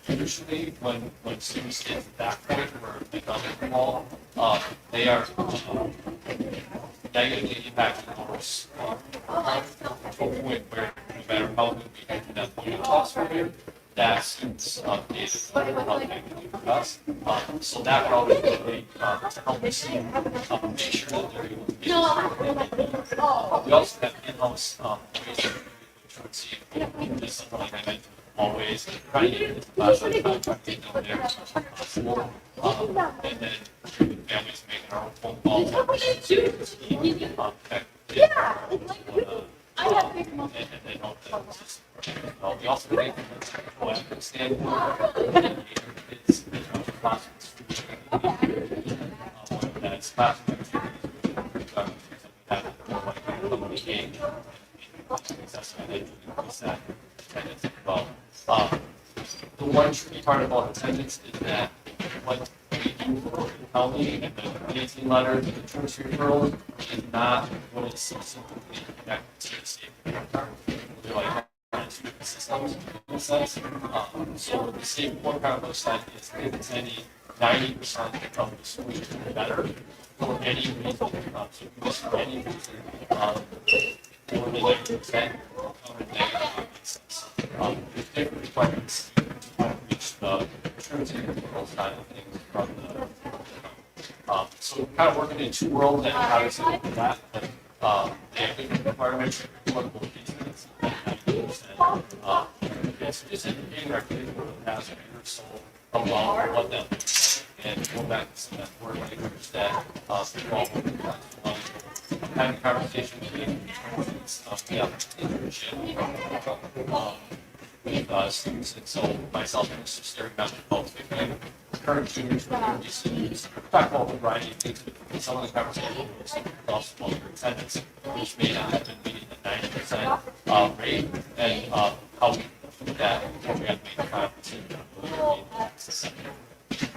Usually, when students get to that point where they come in the wall, they are negatively impacted course to a point where no matter how good we get to that point of class failure, that students data how negatively for us. So that route is really to help us make sure that they're able to get we also have in-house ways that we try to see just something like I mentioned always trying to get into the classroom, trying to get down there for and then families making our own phone calls and then hope that it's just we also think from a collaborative standpoint, it's classrooms. That's classroom. The one tricky part about attendance is that what we do for the county and the 2018 letter, the insurance referral, is not what is specifically connected to the state report. They're like systems in a sense. So the state report card website is attending 90% of the school year or better for any reason. So if you miss for any reason, more than 90% will come in negative sense. There's different requirements to reach the insurance referral side of things from the so we're kind of working in two worlds and how to see that. But they have different requirements for both cases. It's just indicating our kids over the past year or so about what them and go back to some of that word language that people all having conversations with the internship with students. And so myself and Mr. Sterry met with both. We can encourage juniors with their students, talk about a variety of things. But some of the conversations were also about their attendance, which may not have been meeting the 90% rate, and how we do that, and we have to make the conference. So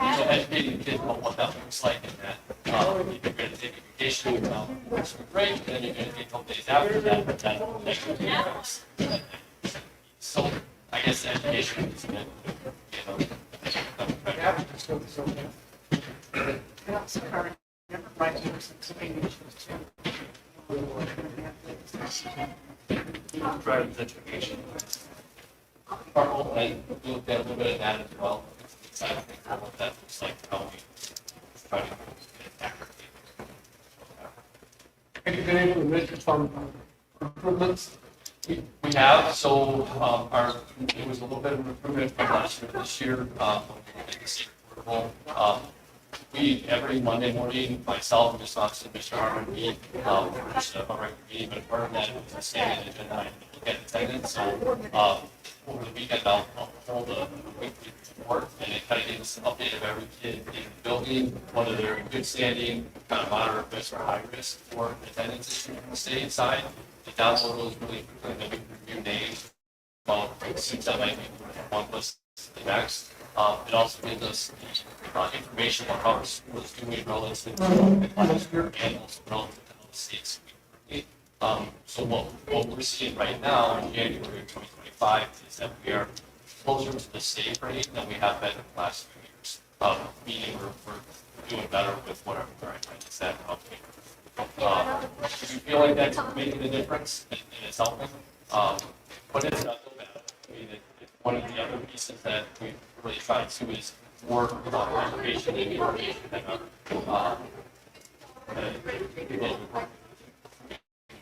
educating kids about what that looks like, and that you're going to take a vacation, which is great, and then you're going to take a couple days after that, but that next year. So I guess education is good, you Yeah, also encourage different rights and issues too. Driver's education. Our whole thing, we looked at a little bit of that as well. I think what that looks like, how we try to get it accurate. Have you been able to measure some improvements? We have, so it was a little bit of an improvement from last year to this year. We, every Monday morning, myself and Ms. Austin, Mr. Harmon, meet, just a regular meeting, but part of that is a standing agenda item to look at attendance. So, over the weekend, I'll hold a weekly report, and it kind of gives an update of every kid in the building, whether they're in good standing, kind of moderate risk or high risk for attendance issue from the state side. The download those really quickly, and then we can review names, about 6 that might be from one list to the next. It also gives us information about how the school is doing relative to the last year and also relative to other states. So what we're seeing right now in January of 2025 is that we are closer to the state rate than we have been in the last few years. Meaning we're doing better with whatever the right rate is at. Do you feel like that's making a difference and it's helping? But it's not so bad. I mean, one of the other pieces that we really try to is more education and information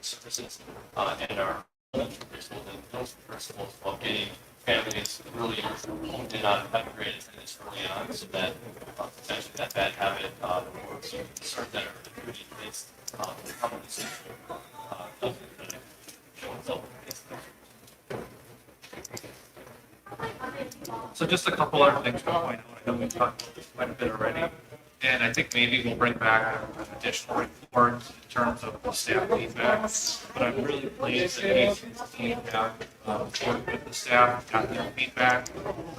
services and our principals and those principals while getting families really honed in on having great attendance early on, so that potentially that bad habit or concern that are recruiting kids coming to school doesn't show itself. So just a couple other things to point out. I know we've talked about this quite a bit already. And I think maybe we'll bring back an additional report in terms of the staff feedback. But I'm really pleased that Casey's team have worked with the staff, got their feedback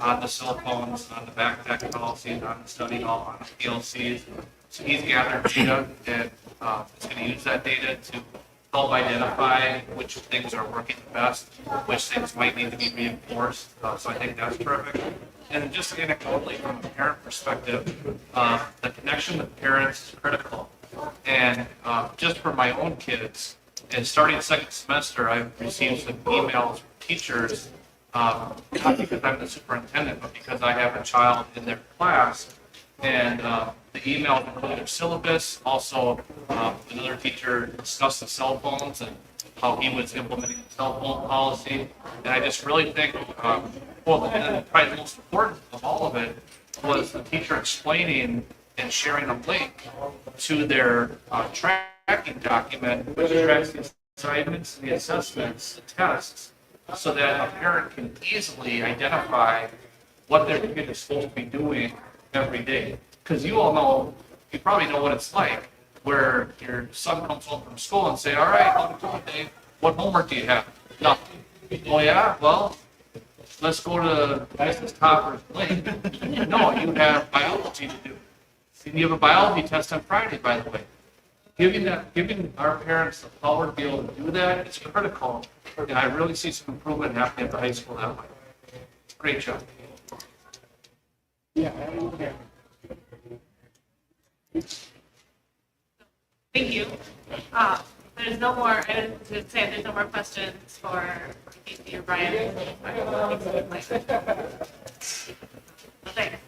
on the cell phones, on the backpack policies, on the study hall, on the PLCs. So he's gathered data and is going to use that data to help identify which things are working the best, which things might need to be reinforced. So I think that's terrific. And just anecdotally, from a parent perspective, the connection with parents is critical. And just for my own kids, and starting second semester, I've received some emails from teachers, not because I'm the superintendent, but because I have a child in their class. And the email included a syllabus. Also, another teacher discussed the cell phones and how he was implementing the cell phone policy. And I just really think, and probably the most important of all of it was the teacher explaining and sharing a link to their tracking document, which tracks the assignments, the assessments, the tests, so that a parent can easily identify what their kid is supposed to be doing every day. Because you all know, you probably know what it's like, where your son comes home from school and say, all right, how to do it, Dave? What homework do you have? Nothing. Oh yeah, well, let's go to Mrs. Topper's link. No, you have biology to do. And you have a biology test on Friday, by the way. Giving our parents the power to be able to do that is critical. And I really see some improvement happening at the high school that way. Great job. Yeah. Thank you. There's no more, I was going to say, there's no more questions for Casey or Brian. Thanks.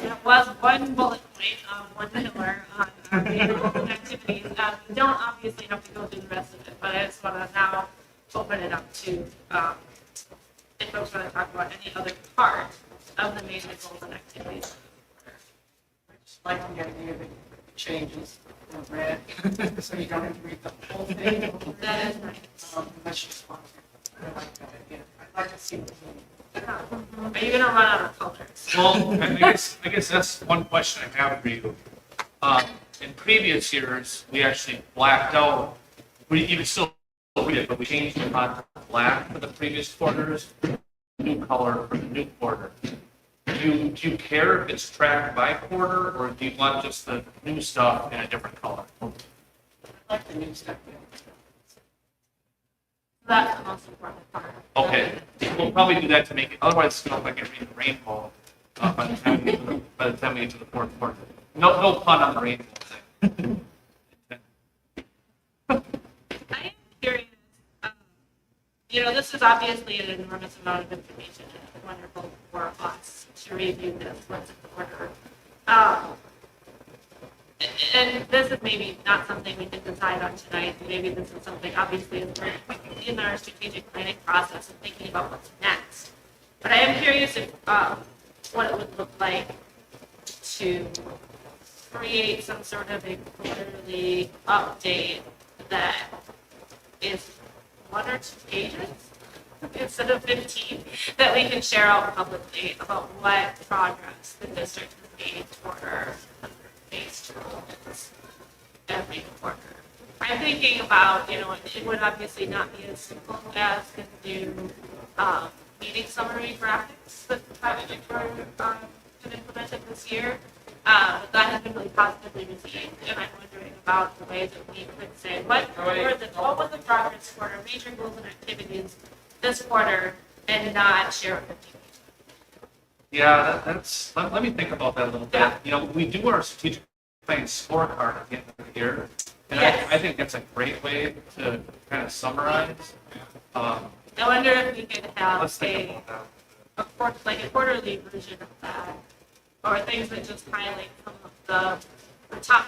There was one bullet point, one pillar on our neighborhood activities. We don't obviously have to go through the rest of it, but I just want to now open it up to, if folks want to talk about any other part of the major goals and activities. I just like the idea that it changes in red, so you don't have to read the whole thing. That is nice. Unless you sponsor. I like that idea. I'd like to see what Are you gonna run out of colors? Well, I guess that's one question I have for you. In previous years, we actually blacked out, you would still read it, but we changed it on black for the previous quarters, new color for the new quarter. Do you care if it's tracked by quarter, or do you want just the new stuff in a different color? I like the new stuff. That's the most important part. Okay, we'll probably do that to make it, otherwise it's gonna look like you're reading the rainbow by the time we get to the fourth quarter. No pun on the rainbow thing. I am curious, this is obviously an enormous amount of information, and it's wonderful for us to review this once a quarter. And this is maybe not something we can decide on tonight, maybe this is something, obviously, as we're in our strategic planning process and thinking about what's next. But I am curious if, what it would look like to create some sort of a quarterly update that is 1 or 2 pages instead of 15, that we can share out publicly about what progress the district has made toward phase 2 goals every quarter. I'm thinking about, it would obviously not be as simple as the new meeting summary graphics that the private Victoria have implemented this year. That has been really positively received, and I'm wondering about the ways that we could say, what was the progress for our major goals and activities this quarter, and not share it with you. Yeah, let me think about that a little bit. Yeah. We do our strategic planning scorecard at the end of the year, and Yes. I think that's a great way to kind of summarize. I wonder if we could have Let's think about that. a quarterly version of that, or things that just highlight some of the top,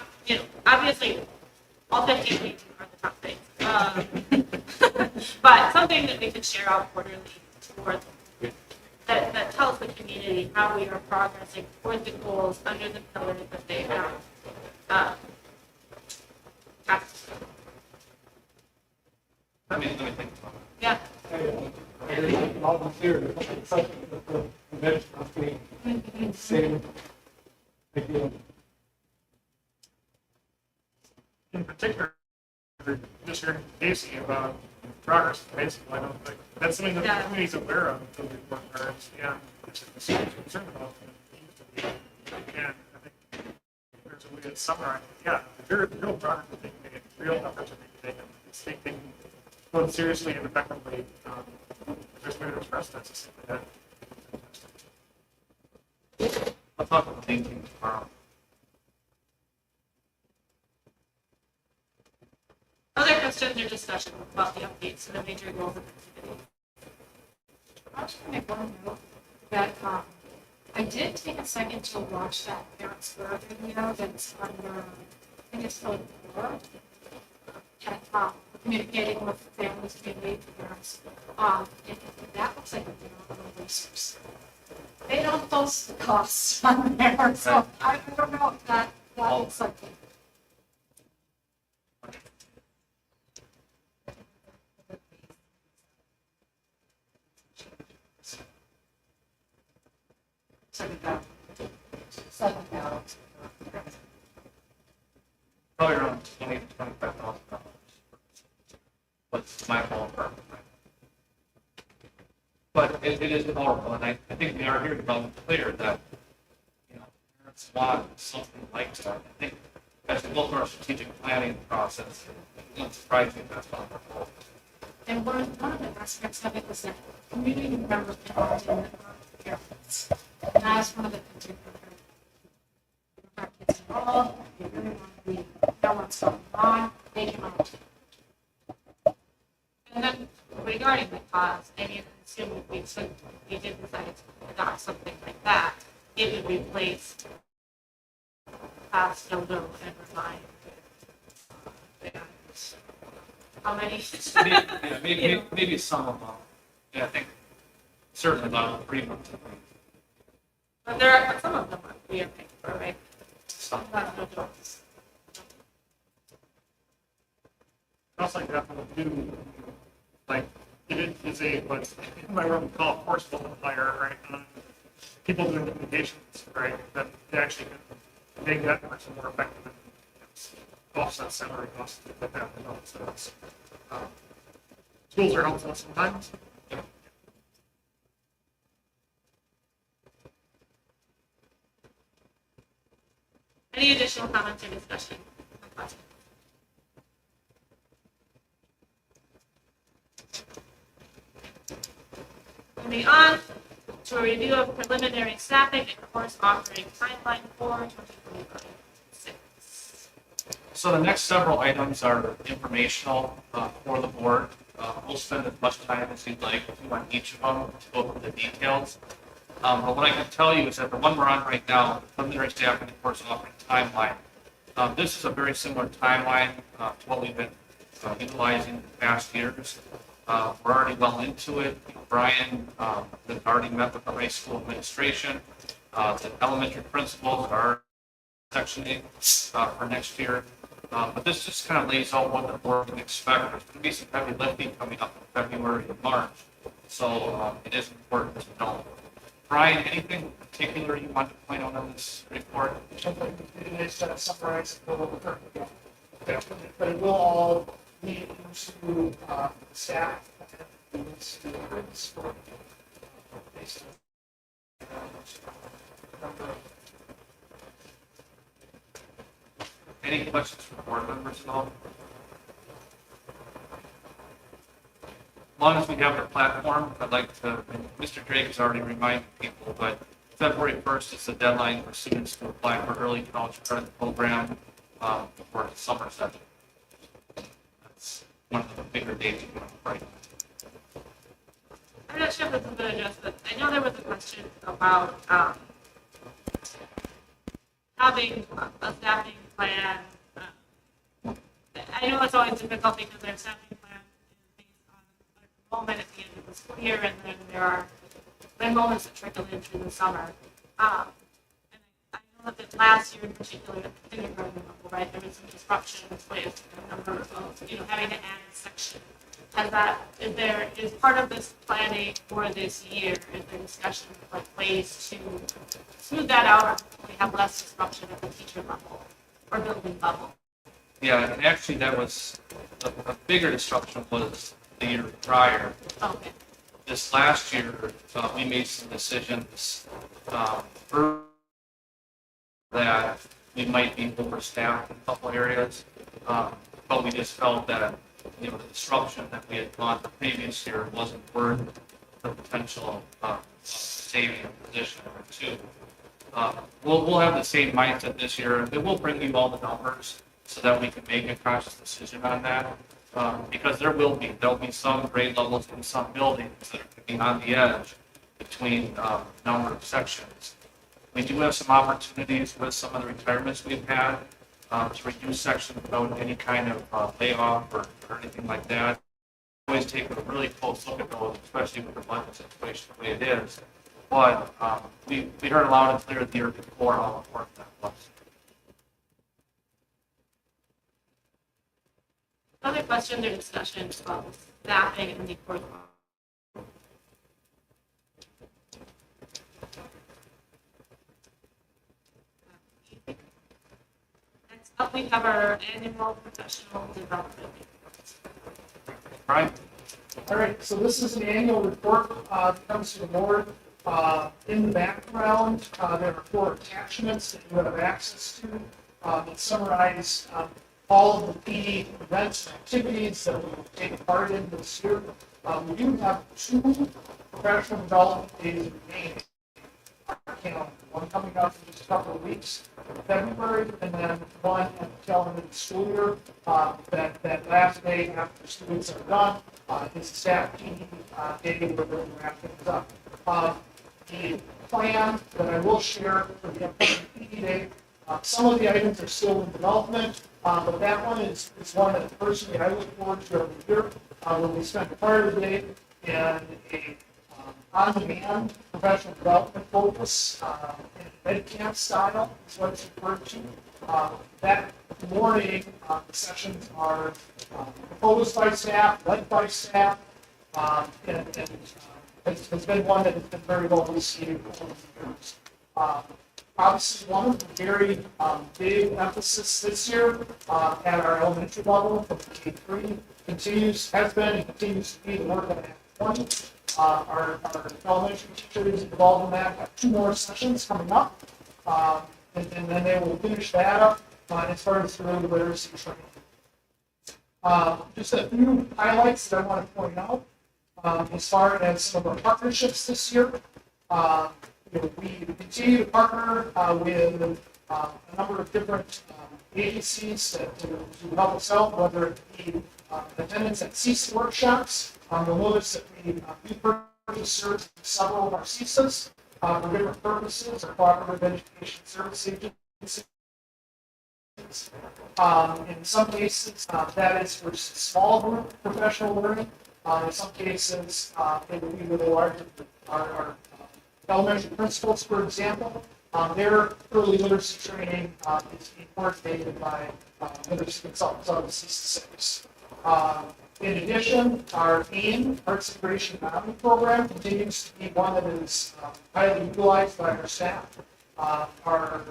obviously, all 15 pages are the top things. But something that we could share out quarterly toward, that tells the community how we are progressing toward the goals under the pillars that they have. Cast. Let me think about it. Yeah. All the clear, it's such the event must be same idea. In particular, just hearing Casey about progress, basically, I don't think, that's something that the community's aware of, the report cards, and it's a concern about it. And I think there's a way to summarize, the real progress that they made, real efforts that they taken, it's taking both seriously and effectively, there's a way to express that, just simply that. I'll talk about the main thing tomorrow. Other questions or discussion about the updates to the major goals and activities? I was going to make one note that I did take a second to watch that Parents Square video that's on I think it's called at communicating with families, community, parents. And that looks like a phenomenal resource. They don't post the costs on there, so I don't know if that looks like it. $7,000. Probably around $20,000 to $25,000. What's my ballpark? But it is powerful, and I think we are hearing loud and clear that, parents want something like that. I think as we go through our strategic planning process, it's not surprising that's powerful. And one of the aspects of it was that community members involved in the parents. And that's one of the things we have kids involved, they really want to know what's going on, they can all. And then regarding the cause, I mean, assuming we did decide to adopt something like that, it would replace past no and remind. How many? Maybe some of them. Yeah, I think certainly not 3 months. But there are some of them we are paying for, right? Some. That's no choice. Also, definitely do, like, it is a, what you might want to call a force multiplier, right? On people doing communications, right? That they actually can make that person more effective and offset salary costs like that. You know, so it's, tools are helpful sometimes. Any additional comments or discussion? Moving on to a review of preliminary staffing and course offering timeline for 2025-6. So the next several items are informational for the board. We'll spend as much time as you'd like to on each of them to go through the details. But what I can tell you is that the one we're on right now, the preliminary staffing and course offering timeline, this is a very similar timeline to what we've been utilizing in past years. We're already well into it. Brian has already met with the high school administration. The elementary principals are sectioning for next year. But this just kind of lays out what the board can expect. There's going to be some heavy lifting coming up in February and March. So it is important to know. Brian, anything particular you want to point out on this report? Something it is summarized for what we're currently doing. But it will all lead into staff and students for based on Any questions from board members at all? As long as we have the platform, I'd like to, Mr. Drake has already reminded people, but February 1st is the deadline for students to apply for early college credit program for the summer session. That's one of the bigger dates we want to write. I'm not sure if this has been addressed, but I know there was a question about having a staffing plan. I know it's always difficult because their staffing plan is based on enrollment at the end of the school year, and then there are enrollments that trickle in through the summer. And I know that last year in particular, at the kindergarten level, right, there was some disruption with the number of, having to add a section. Is part of this planning for this year, is there discussion of like ways to smooth that out, or we have less disruption at the teacher level or building level? Yeah, and actually that was, a bigger disruption was the year prior. Okay. This last year, we made some decisions that we might be overstaffed in a couple areas, but we just felt that the disruption that we had gone the previous year wasn't worth the potential saving a position or two. We'll have the same mindset this year, and we'll bring you all the numbers so that we can make a conscious decision on that. Because there'll be some grade levels in some buildings that are going to be on the edge between number of sections. We do have some opportunities with some of the retirements we've had to reduce sections without any kind of layoff or anything like that. Always take a really close look at those, especially with the budget situation the way it is. But we heard loud and clear the year before how important that was. Other questions or discussions about staffing and the course? Next up, we have our annual professional development. Right? All right, so this is an annual report that comes to the board. In the background, there are 4 attachments that you have access to that summarize all of the PD events and activities that we take part in this year. We do have 2 professional development days remaining. One coming up in just a couple of weeks in February, and then one at the tail end of the school year. That last day after students are done is the staff PD day where we're going to wrap things up. The plan that I will share for the upcoming PD day, some of the items are still in development, but that one is one that personally I look forward to every year when we spend part of the day in a on-demand professional development focus in ed camp style is what it's referred to. That morning, the sessions are proposed by staff, led by staff, Has been one that has been very well received over the years. Obviously, one of the very big emphasis this year at our elementary level from K3 has been and continues to be the work on Act 20. Our elementary teachers involved in that have 2 more sessions coming up, and then they will finish that up as far as the literacy training. Just a few highlights that I want to point out as far as some of our partnerships this year. We continue to partner with a number of different agencies to help us out, whether it be attendance at CISA workshops. You'll notice that we purchase several of our CISAs for different purposes, or cooperative education service agencies. In some cases, that is for small group professional learning. In some cases, it will be with a larger, our elementary principals, for example. Their early literacy training is being coordinated by literacy consultants on the CC6. In addition, our AIM, Arts Integration Menomonie program, continues to be one that is highly utilized by our staff. Our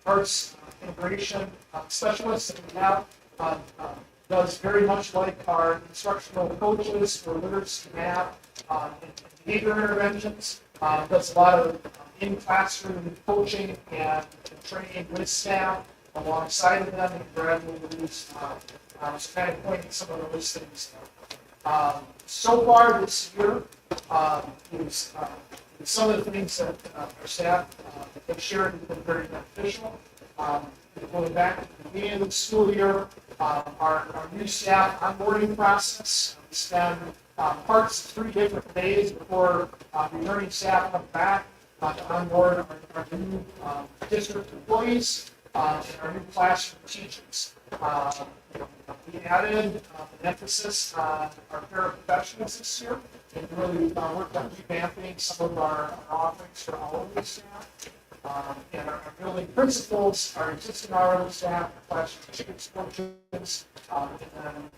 arts integration specialists that we have does very much like our instructional coaches for literacy, math, and behavior interventions. Does a lot of in-classroom coaching and training with staff alongside of them, and gradually release, kind of pointing some of those things. So far this year, some of the things that our staff have shared have been very beneficial. Going back to the beginning of the school year, our new staff onboarding process, we spend parts of 3 different days before returning staff come back to onboard our new district employees and our new classroom teachers. We added an emphasis on our paraprofessionals this year and really worked on revamping some of our offerings for all of the staff. And our building principals, our existing hourly staff, classroom teachers, coaches, and then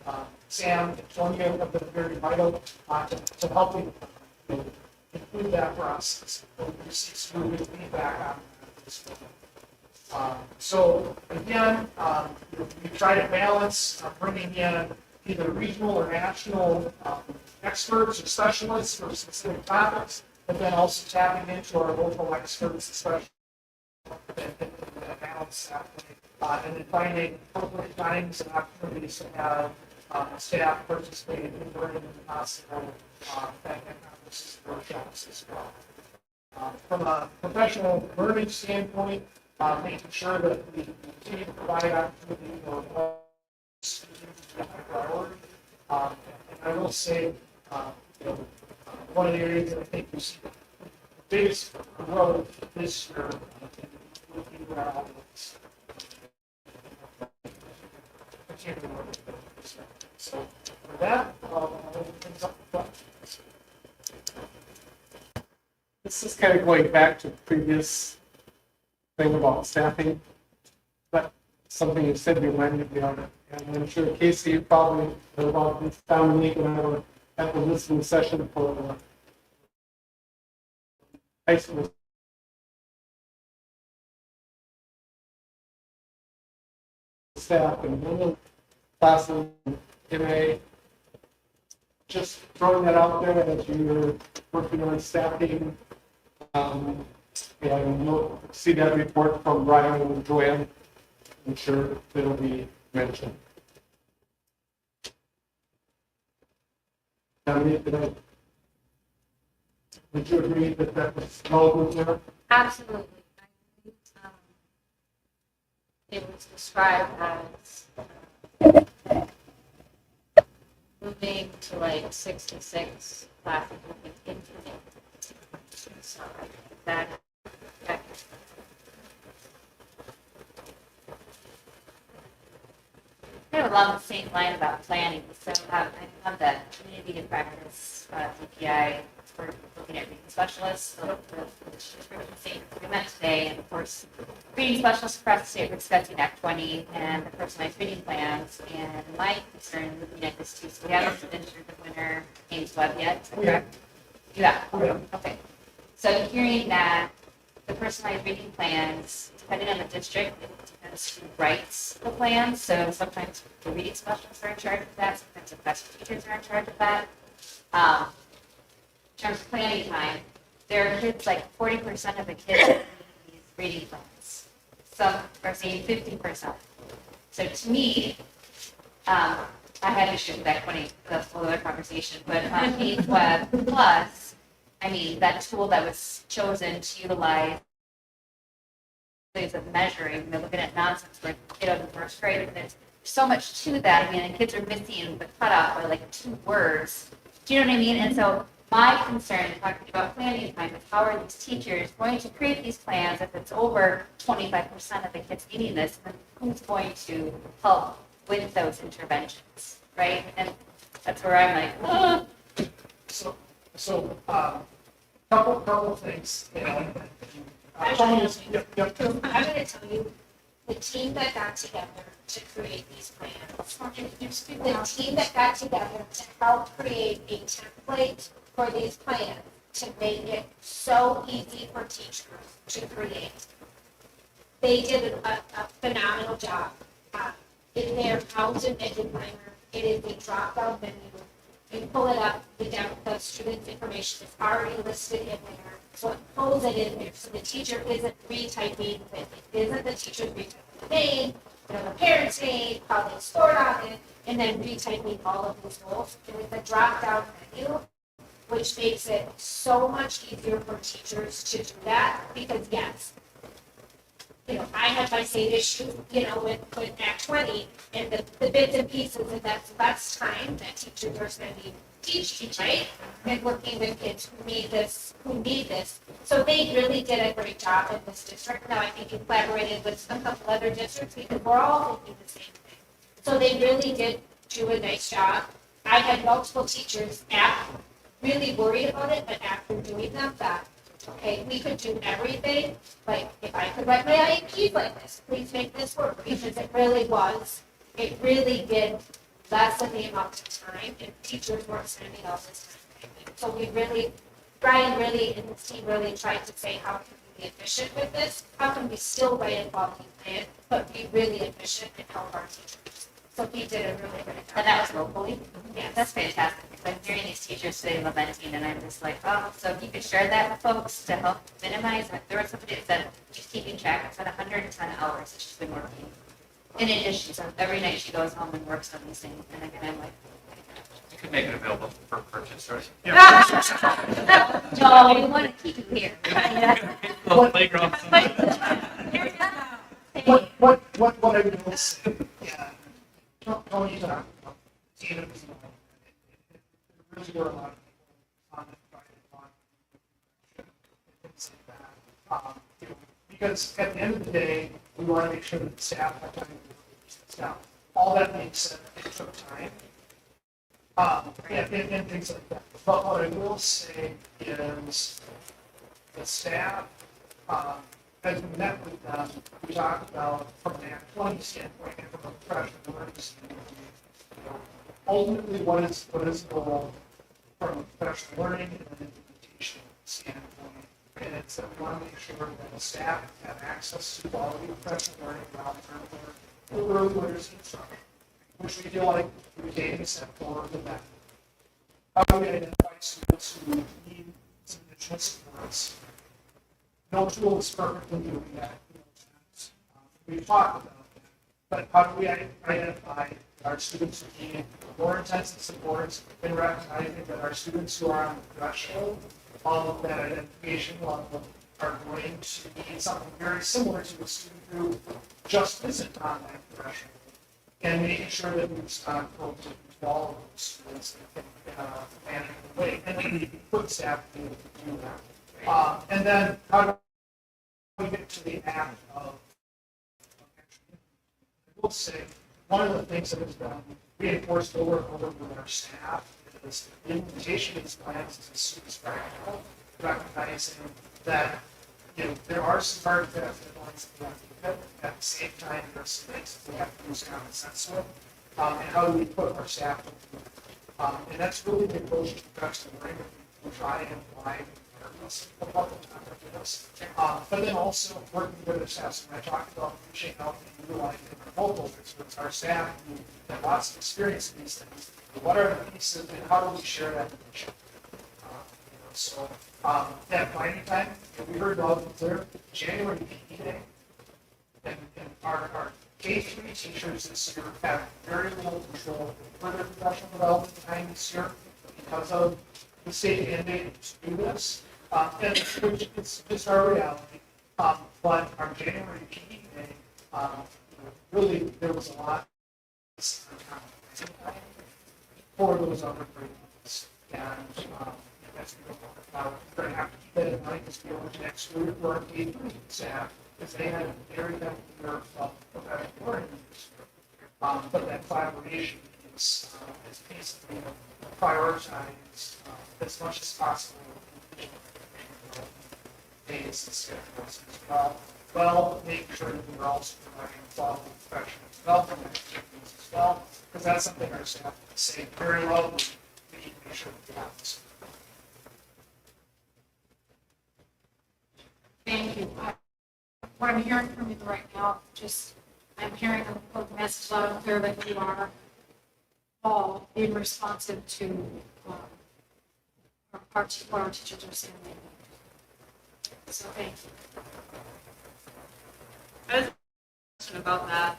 Sam and Tonya have been very vital to helping improve that process. We receive some really good feedback on this. So again, we try to balance bringing in either regional or national experts or specialists for specific topics, but then also tapping into our local experts, especially and balance that way. And then finding appropriate times and opportunities to have staff participate in learning and possible conferences and workshops as well. From a professional learning standpoint, making sure that we continue to provide opportunity for all students to be a priority. And I will say, one of the areas that I think we see the biggest growth this year will be around this. So with that, I'll open things up for questions. This is kind of going back to the previous thing about staffing, but something you said reminded me of it. And I'm sure Casey, you probably heard about this. Dominique and I were at the listening session for high school staff and one of the classes in a just throwing that out there as you're working on staffing. And you'll see that report from Brian and Joanne. I'm sure it'll be mentioned. Would you agree that that was relevant there? Absolutely. I think, it was described as moving to like 66 classes with infinite. So I think that I have along the same line about planning. So I have the community and practice DPI for looking at reading specialists. So we met today, and of course, reading specialists across the state, we're discussing Act 20 and the personalized reading plans. And my concern looking at this too, so we haven't entered the winter Ames Web yet. Correct? Yeah. Okay. So hearing that the personalized reading plans, depending on the district, it depends who writes the plans. So sometimes the reading specialists are in charge of that. Sometimes the best teachers are in charge of that. In terms of planning time, there are kids, like 40% of the kids need these reading plans. Some are saying 50%. So to me, I had issues with that 20, that's a whole other conversation, but on Ames Web Plus, I mean, that tool that was chosen to utilize ways of measuring, they're looking at nonsense for a kid in the first grade, and there's so much to that. I mean, and kids are missing the cutoff by like 2 words. Do you know what I mean? And so my concern in talking about planning time is how are these teachers going to create these plans if it's over 25% of the kids needing this, then who's going to help with those interventions, right? And that's where I'm like, oh. Couple of things, you know. I'm going to Yep. tell you, the team that got together to create these plans, the team that got together to help create a template for these plans, to make it so easy for teachers to create. They did a phenomenal job. In their Townsend Educator, it is a drop-down menu. You pull it up, the student's information is already listed in there. So it pulls it in there, so the teacher isn't retyping, it isn't the teacher retyping the name, the parent's name, how they scored on it, and then retyping all of these roles. And with a drop-down menu, which makes it so much easier for teachers to do that, because yes, you know, I had my same issue, you know, with Act 20 and the bits and pieces, and that's less time that teachers are spending teaching, right? And working with kids who need this. So they really did a great job in this district. Now, I think you collaborated with a couple other districts because we're all thinking the same thing. So they really did do a nice job. I had multiple teachers really worried about it, but after doing them, thought, okay, we could do everything, like if I could write my IEPs like this, please make this work, because it really did lessen the amount of time, and teachers weren't spending all this time. So Brian really, and his team really tried to say, how can we be efficient with this? How can we still write a quality plan, but be really efficient and help our teachers? So he did a really good job. And that was locally? Yes. That's fantastic, because I'm hearing these teachers today lamenting, and I'm just like, oh, so if you could share that with folks to help minimize, there was somebody that said, she's keeping track, it's at 110 hours that she's been working. In addition, so every night she goes home and works on these things, and again, I'm like, You could make it available for purchase, right? no, we want to keep it here. Little playground somewhere. What I will say, yeah, Tony talked about, David was involved, it really were a lot of people on it, things like that. You know, because at the end of the day, we want to make sure that the staff have time to do this. Now, all that being said, it took time. And things like that. But what I will say is the staff, as we met with them, we talked about from an Act 20 standpoint and from a professional learning standpoint, you know, ultimately what is the goal from a professional learning and an implementation standpoint. And it's that we want to make sure that the staff have access to quality professional learning around the early literacy instruction, which we feel like we take a step forward with that. How do we identify students who need some additional supports? No tool is perfectly doing that. We've talked about that. But how do we identify our students who need more intensive supports and recognizing that our students who are on the threshold of that identification level are going to need something very similar to a student who just isn't on that threshold? And making sure that we respond appropriately to all of those students in a manageable way. And then we put staff to be able to do that. And then how do we get to the act of action? I will say, one of the things that has been reinforced over and over with our staff is the implementation of these plans is as soon as practical, recognizing that, there are some hard deadlines that we have to hit. At the same time, there's some things that we have to use common sense with. And how do we put our staff into it? And that's really the approach to professional learning that we try and apply in areas of public confidence. But then also working with our staff. When I talked about reaching out and utilizing our local experts, our staff who have lots of experience in these things. What are the pieces and how do we share that information? So that planning time, we heard loud and clear, January PE day. And our K-3 teachers this year have very little control over their professional development time this year because of the state mandate to do this. And which it's just our reality. But our January PE day, really there was a lot for those other grades. And that's we're going to have to keep that in mind as we go into next year for our K-3 staff, because they had a very heavy year of professional learning this year. But that collaboration is basically prioritized as much as possible days and schedules as well. Well, making sure that we're also providing quality professional development activities as well, because that's something our staff say very loudly. We need to make sure that we have this. Thank you. What I'm hearing from you right now, I'm hearing the message loud and clear that you are all being responsive to what our teachers are saying. So thank you. I was question about that,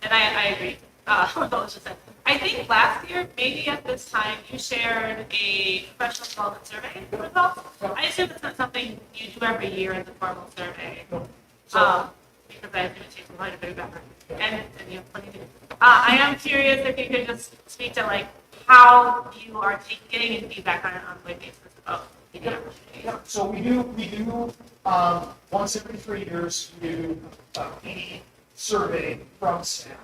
and I agree. What was just said. I think last year, maybe at this time, you shared a professional development survey results. I assume it's not something you do every year as a formal survey. Because I assume it takes a lot of bit better. And you have plenty to do. I am curious if you could just speak to like how you are getting any feedback on an ongoing basis about the opportunity. Yeah, so we do once every 3 years, we do a PD survey from staff.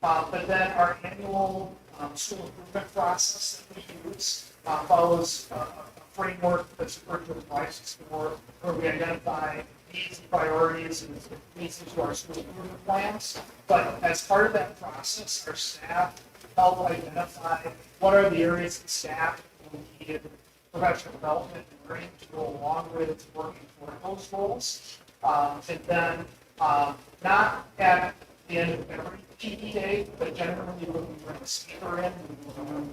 But then our annual school improvement process that we use follows a framework that's referred to as WISE Score, where we identify needs and priorities and needs into our school improvement plans. But as part of that process, our staff help identify what are the areas of staff who need professional development and learning to go along with working toward those goals. And then not at the end of every PE day, but generally when we bring a speaker in, we will do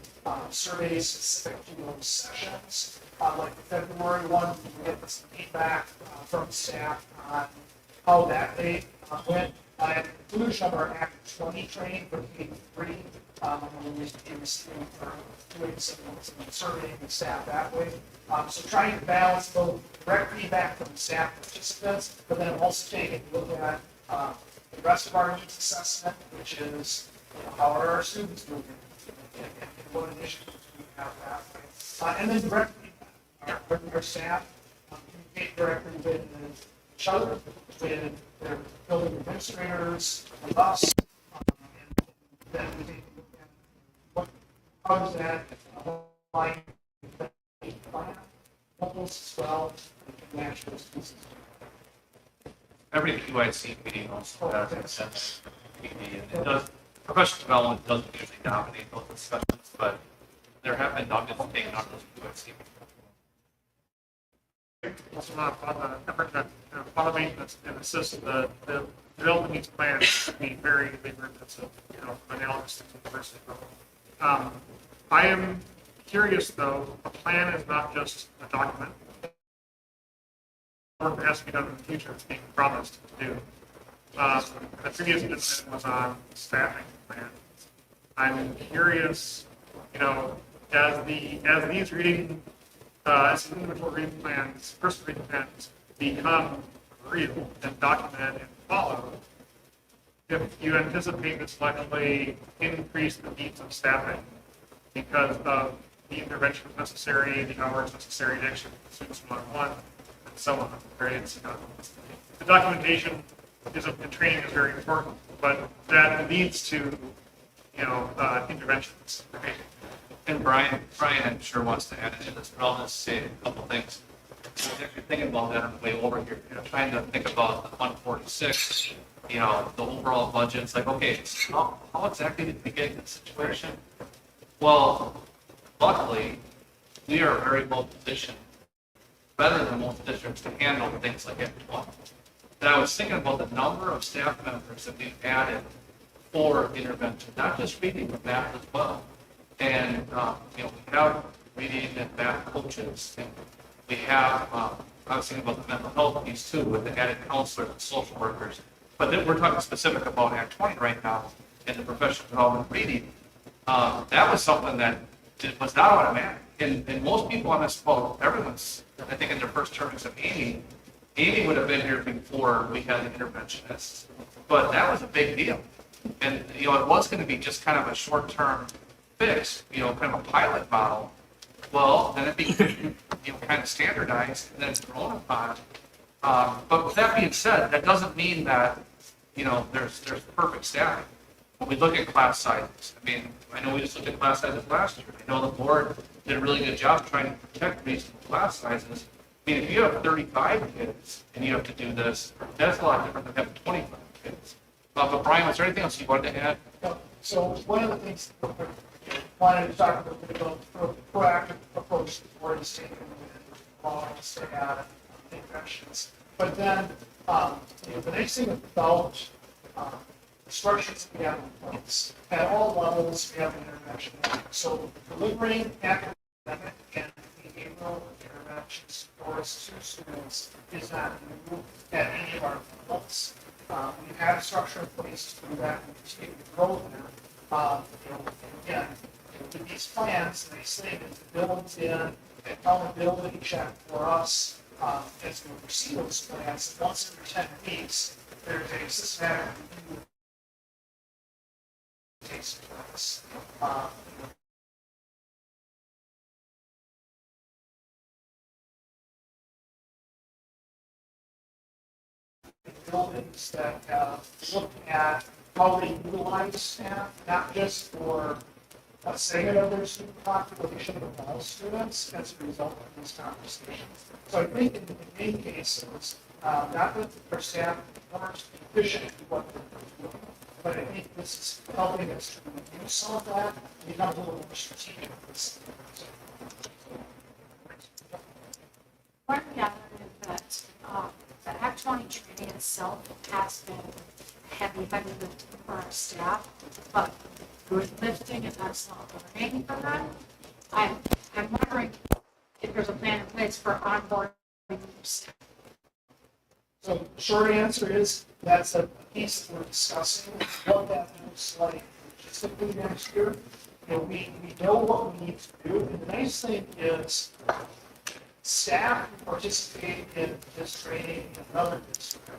surveys specific to those sessions. Like the February one, we get some feedback from staff on how that day went. At the conclusion of our Act 20 training for K-3, we received doing some surveying the staff that way. So trying to balance both direct feedback from staff participants, but then also taking a look at the rest of our needs assessment, which is how are our students doing and what initiatives do we have that way. And then direct feedback. Our staff communicate directly with each other, with their building administrators, with us, and then we take a look at how does that align with the plan, levels as well, and match those pieces. Every QIC meeting also has a sense of PD, and it does, professional development doesn't usually dominate those discussions, but there have been nuggets taken out of those QIC meetings. Also not on the effort that follow maintenance and assist the development needs plan to be very labor intensive, analysis to diversity. I am curious though, a plan is not just a document. Work that has to be done in the future is being promised to do. The previous incident was on staffing plan. I'm curious, as these reading, as individual reading plans, personal reading plans become real and documented and followed, if you anticipate this likely increase the needs of staffing because of the interventions necessary, the hours necessary to actually students one-on-one, and so on. Right? The documentation and training is very important, but that leads to interventions. And Brian, I'm sure wants to add into this, but I'll just say a couple things. I was actually thinking about that on the way over here, trying to think about the 146, the overall budget. It's like, okay, so how exactly did we get in this situation? Well, luckily, we are very well positioned, better than most districts, to handle things like Act 20. And I was thinking about the number of staff members that we've added for intervention, not just reading, but math as well. And, we have reading and math coaches, and we have, I was thinking about the mental health piece too, with the added counselors and social workers. But then we're talking specific about Act 20 right now, and the professional development reading. That was something that was not automatic. And most people on this boat, everyone's, I think in their first term except Amy would have been here before we had the interventionists. But that was a big deal. And, it was going to be just kind of a short-term fix, kind of a pilot model. Well, then it became, kind of standardized and then grown upon. But with that being said, that doesn't mean that, there's perfect staffing. When we look at class sizes, I know we just looked at class sizes last year. I know the board did a really good job trying to protect reasonable class sizes. If you have 35 kids and you have to do this, that's a lot different than having 25 kids. But Brian, was there anything else you wanted to add? So one of the things that we wanted to talk about the proactive approach the board is taking and allowing us to add interventions. But then, the nice thing about the structures we have in place, at all levels, we have an intervention. So delivering academic and behavioral interventions for students is not new at any of our levels. We've had a structure in place to do that and continue to grow there. Again, with these plans, they say that the built-in accountability check for us as we receive those plans, once every 10 weeks, there's a systematic review that takes place. Buildings that have looked at how they utilize staff, not just for a segment of their student population, but all students as a result of these conversations. So I think in many cases, not that their staff aren't efficient in what they're doing, but I think this is helping us to review some of that and become a little more strategic. One reality is that the Act 20 training itself has been heavy lifting for our staff, but good lifting and excellent learning for them. I'm wondering if there's a plan in place for onboarding new staff. So the short answer is that's a piece that we're discussing, what that looks like logistically next year. We know what we need to do, and the nice thing is staff who participate in this training in another district,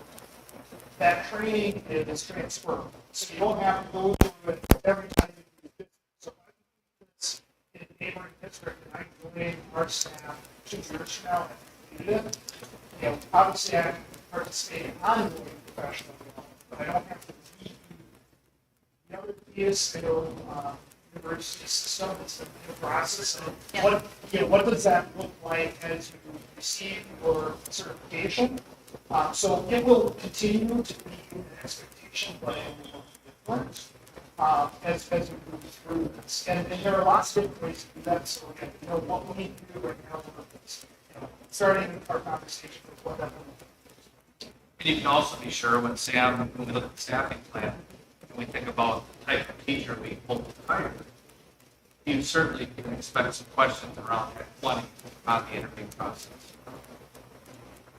that training is transferable. So you don't have to go through it every time you do it. So it's in a neighboring district, and I'm doing our staff 2 years from now, and it. Obviously I participate in ongoing professional development, but I don't have to redo the other piece, university system, it's the process of what does that look like as you receive your certification? So it will continue to be an expectation, but it will be different as we move through this. And there are lots of different ways to do that. So again, what we need to do right now is starting our conversation with what that will look. And you can also be sure when we look at the staffing plan, and we think about the type of teacher we hope to hire, you certainly can expect some questions around Act 20 on the interview process.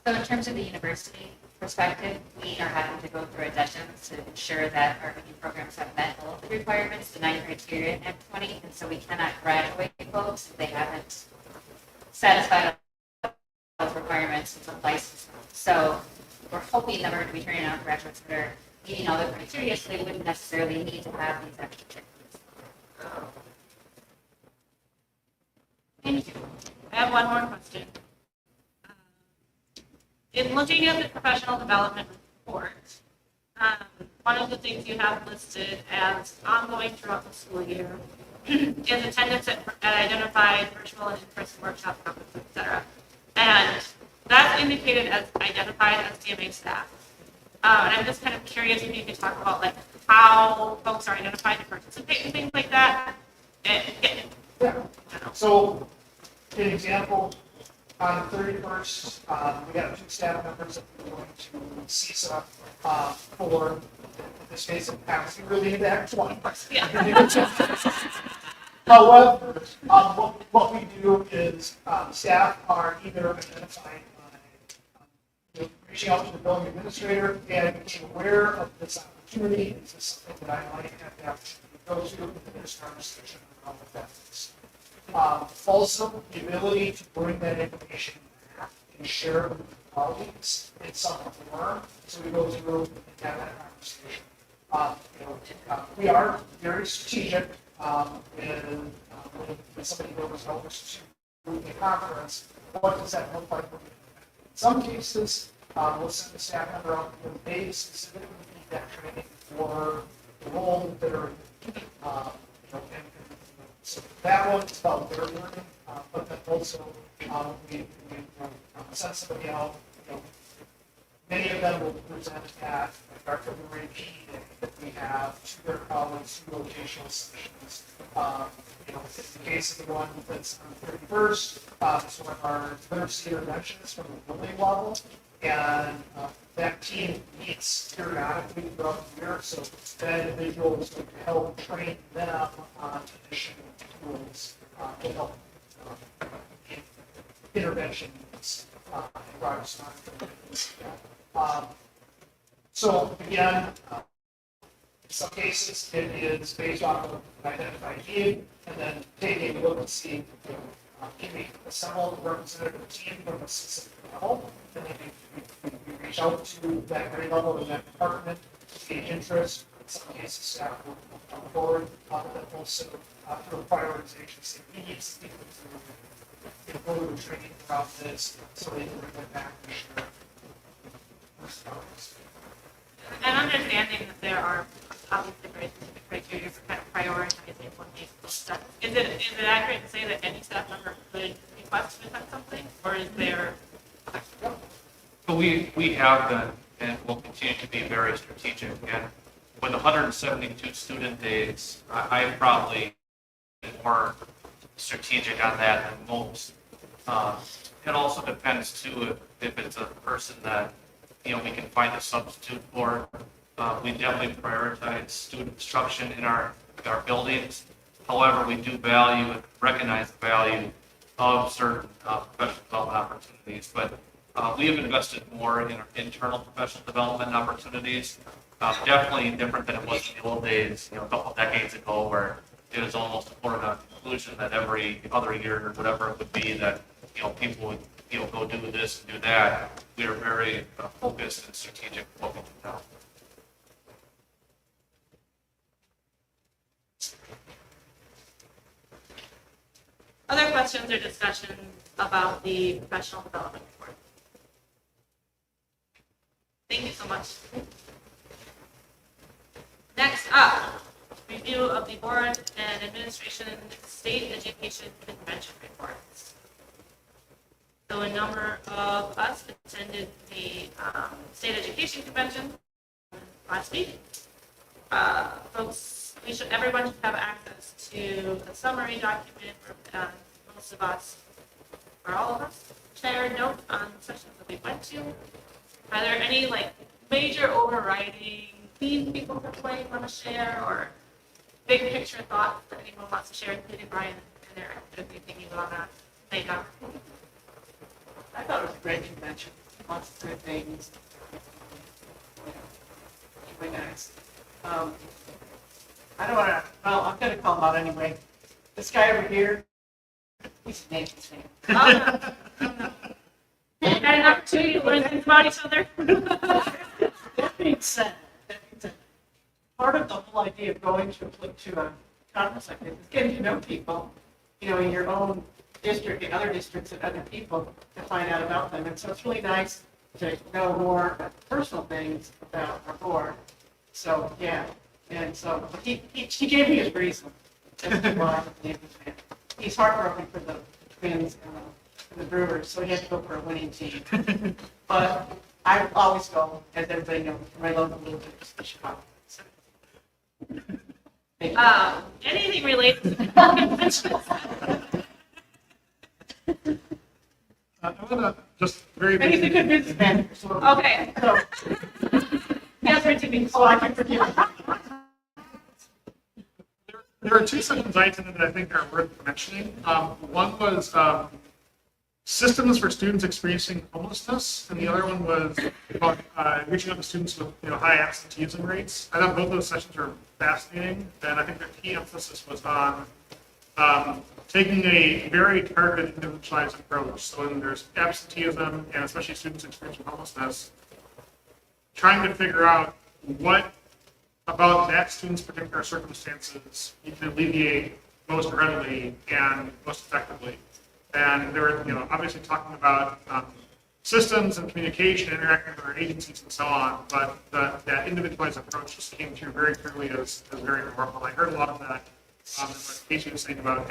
So in terms of the university perspective, we are having to go through addendums to ensure that our review programs have met all of the requirements, the 9 criteria in Act 20, and so we cannot graduate folks if they haven't satisfied those requirements of license. So we're hoping that we're going to be turning out graduates that are meeting all the criteria, so they wouldn't necessarily need to have these extra checklists. Thank you. I have one more question. In looking at the professional development report, one of the things you have listed as ongoing throughout the school year is attendance at identified virtual and in-person workshops, conferences, et cetera. And that's indicated as identified as DMA staff. And I'm just kind of curious if you could talk about like how folks are identified to participate in things like that. And, Yeah. So, an example, on the 31st, we got 2 staff members that we're going to CISA for, in this case, capacity relief act 1. yeah. However, what we do is staff are either identified by reaching out to the building administrator and became aware of this opportunity. Is this something that I might have the opportunity to go to? And there's conversation around what that is. Also, the ability to bring that information back and share it with colleagues in some form. So we go through and have that conversation. We are very strategic when somebody goes over to the conference. What does that look like? In some cases, we'll send the staff member out with they specifically need that training for the role that they're in. So that one is about their learning, but then also we send somebody out. Many of them will present at our February P Day that we have to their colleagues through rotational sessions. In the case of the one that's on the 31st, it's one of our literacy interventionists from the building level, and that team meets periodically throughout the year, so that individual is going to help train them on additional tools to help interventions and progress monitoring. So again, in some cases, it is based off of an identified need, and then taking a look and see, can we assemble a representative team from a specific level, and then we reach out to that grade level in that department, gauge interest. In some cases, staff will come forward, but then also through a prioritization, say, we need some people to improve the training throughout this, so they can bring it back and share. And understanding that there are obviously very specific criteria for kind of prioritizing what makes those steps. Is it accurate to say that any staff member could request to attend something, or is there? So we have been and will continue to be very strategic. And with 172 student days, I probably been more strategic on that than most. It also depends too if it's a person that we can find a substitute for. We definitely prioritize student instruction in our buildings. However, we do value and recognize the value of certain professional development opportunities. But we have invested more in our internal professional development opportunities. Definitely different than it was in the old days, a couple decades ago, where it was almost a foregone conclusion that every other year or whatever it would be that people would go do this and do that. We are very focused and strategic what we do now. Other questions or discussions about the professional development report? Thank you so much. Next up, review of the board and administration state education convention reports. So a number of us attended the state education convention last week. Folks, everyone should have access to a summary document where most of us, or all of us, shared notes on the sessions that we went to. Are there any major overriding themes people want to share, or big picture thoughts that anyone wants to share, including Brian and their anything you want to lay down? I thought it was a great convention, lots of good things. Really nice. I don't want to, well, I'm going to call him out anyway. This guy over here, he's a Nathan's fan. Got an opportunity to learn things about each other. That being said, part of the whole idea of going to a conference like this is getting to know people, in your own district and other districts and other people to find out about them. And so it's really nice to know more personal things about our board. So, yeah, and so, but he gave me his reason as to why he's heartbroken for the Twins and the Brewers, so he had to go for a winning team. But I always go, as everybody knows, for my local Blue Jays, the Chicago. So. Thank you. Anything related to the convention? I want to just very And he's a good businessman. So, Okay, so, yes, we're doing. oh, I can forgive him. There are two sessions I attended that I think are worth mentioning. One was systems for students experiencing homelessness, and the other one was about reaching out to students with high absenteeism rates. I thought both those sessions were fascinating, and I think their key emphasis was on taking a very targeted, individualized approach. So when there's absenteeism, and especially students experiencing homelessness, trying to figure out what about that student's particular circumstances you can alleviate most readily and most effectively. And they were, obviously talking about systems and communication, interacting with our agencies and so on, but that individualized approach just came through very clearly as very powerful. I heard a lot of that in what Casey was saying about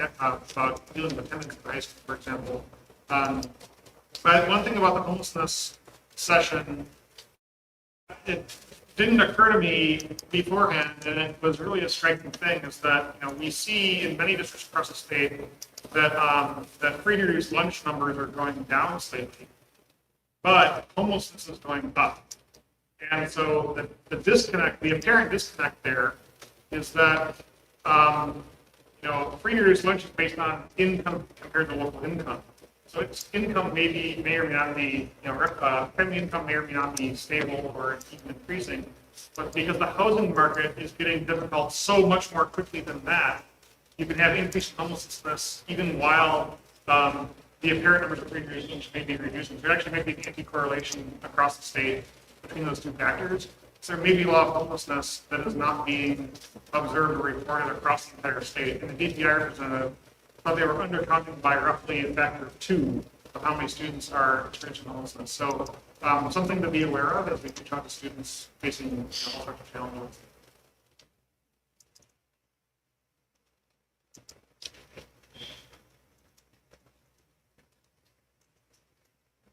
dealing with attendance in high school, for example. But one thing about the homelessness session, it didn't occur to me beforehand, and it was really a striking thing, is that we see in many districts across the state that free and reduced lunch numbers are going down slightly, but homelessness is going up. And so the disconnect, the apparent disconnect there, is that free and reduced lunch is based on income compared to local income. So its income may or may not be, family income may or may not be stable or even increasing, but because the housing market is getting difficult so much more quickly than that, you can have increased homelessness even while the apparent numbers of free and reduced lunch may be reducing. So there actually may be an anti-correlation across the state between those two factors. So there may be a lot of homelessness that is not being observed or reported across the entire state. And the DPI representative thought they were undercounting by roughly a factor of 2 of how many students are experiencing homelessness. So something to be aware of as we reach out to students facing all sorts of challenges.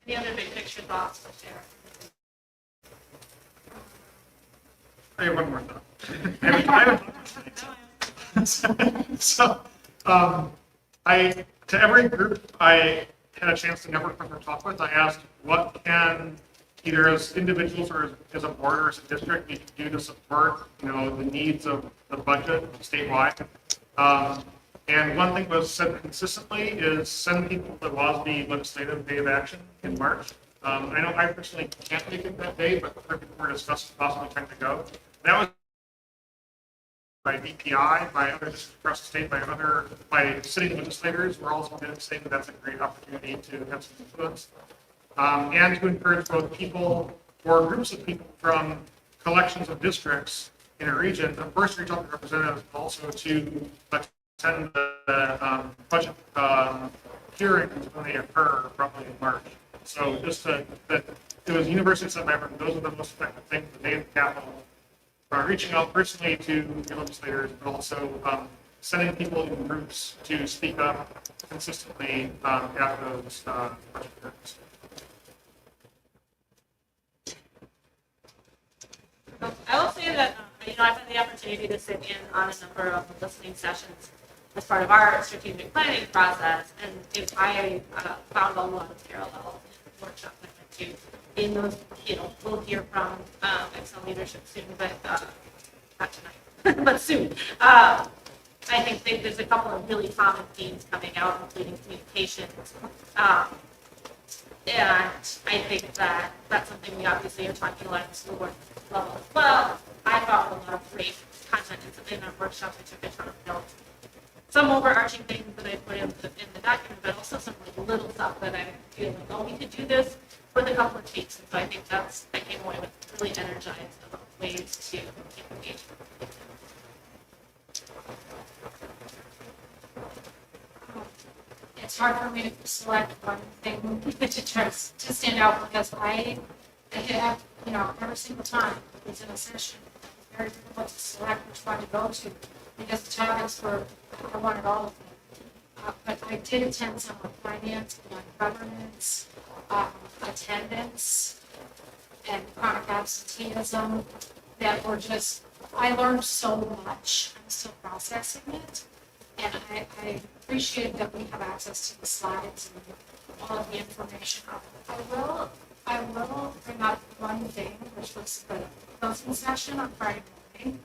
Any other big picture thoughts to share? I have one more thought. To every group I had a chance to network with or talk with, I asked what can either as individuals or as a board or as a district we can do to support the needs of the budget statewide. And one thing was said consistently is send people to the WASB Legislative Day of Action in March. I know I personally can't make it that day, but other people were discussing possibly trying to go. That was by DPI, by other districts across the state, by city legislators. We're also saying that that's a great opportunity to have some influence. And to encourage both people or groups of people from collections of districts in a region, of course, reach out to representatives, but also to attend the budget hearings when they occur, probably in March. So just that it was universally said by everyone, those are the most effective things, the day of the Capitol, reaching out personally to your legislators, but also sending people in groups to speak up consistently after those budget hearings. I will say that I've had the opportunity to sit in on a number of listening sessions as part of our strategic planning process, and I found a lot of parallels in the workshop I went to. In those, we'll hear from Excel leadership soon, but not tonight, but soon. I think there's a couple of really common themes coming out, including communications. And I think that that's something we obviously are talking a lot at the school board level as well. I found a lot of great content in our workshops. I took a ton of notes. Some overarching things that I put in the document, but also some little stuff that I feel like, oh, we could do this with a couple of tweaks. And so I think I came away with really energized about ways to keep engaged. It's hard for me to select one thing to try to stand out because I have, every single time it's in a session, very difficult to select which one to go to because the topics were, I wanted all of them. But I did attend some on finance and on governance, attendance, and chronic absenteeism that were just, I learned so much. I'm still processing it. And I appreciate that we have access to the slides and all of the information. I will bring up one thing, which was the closing session on Friday morning.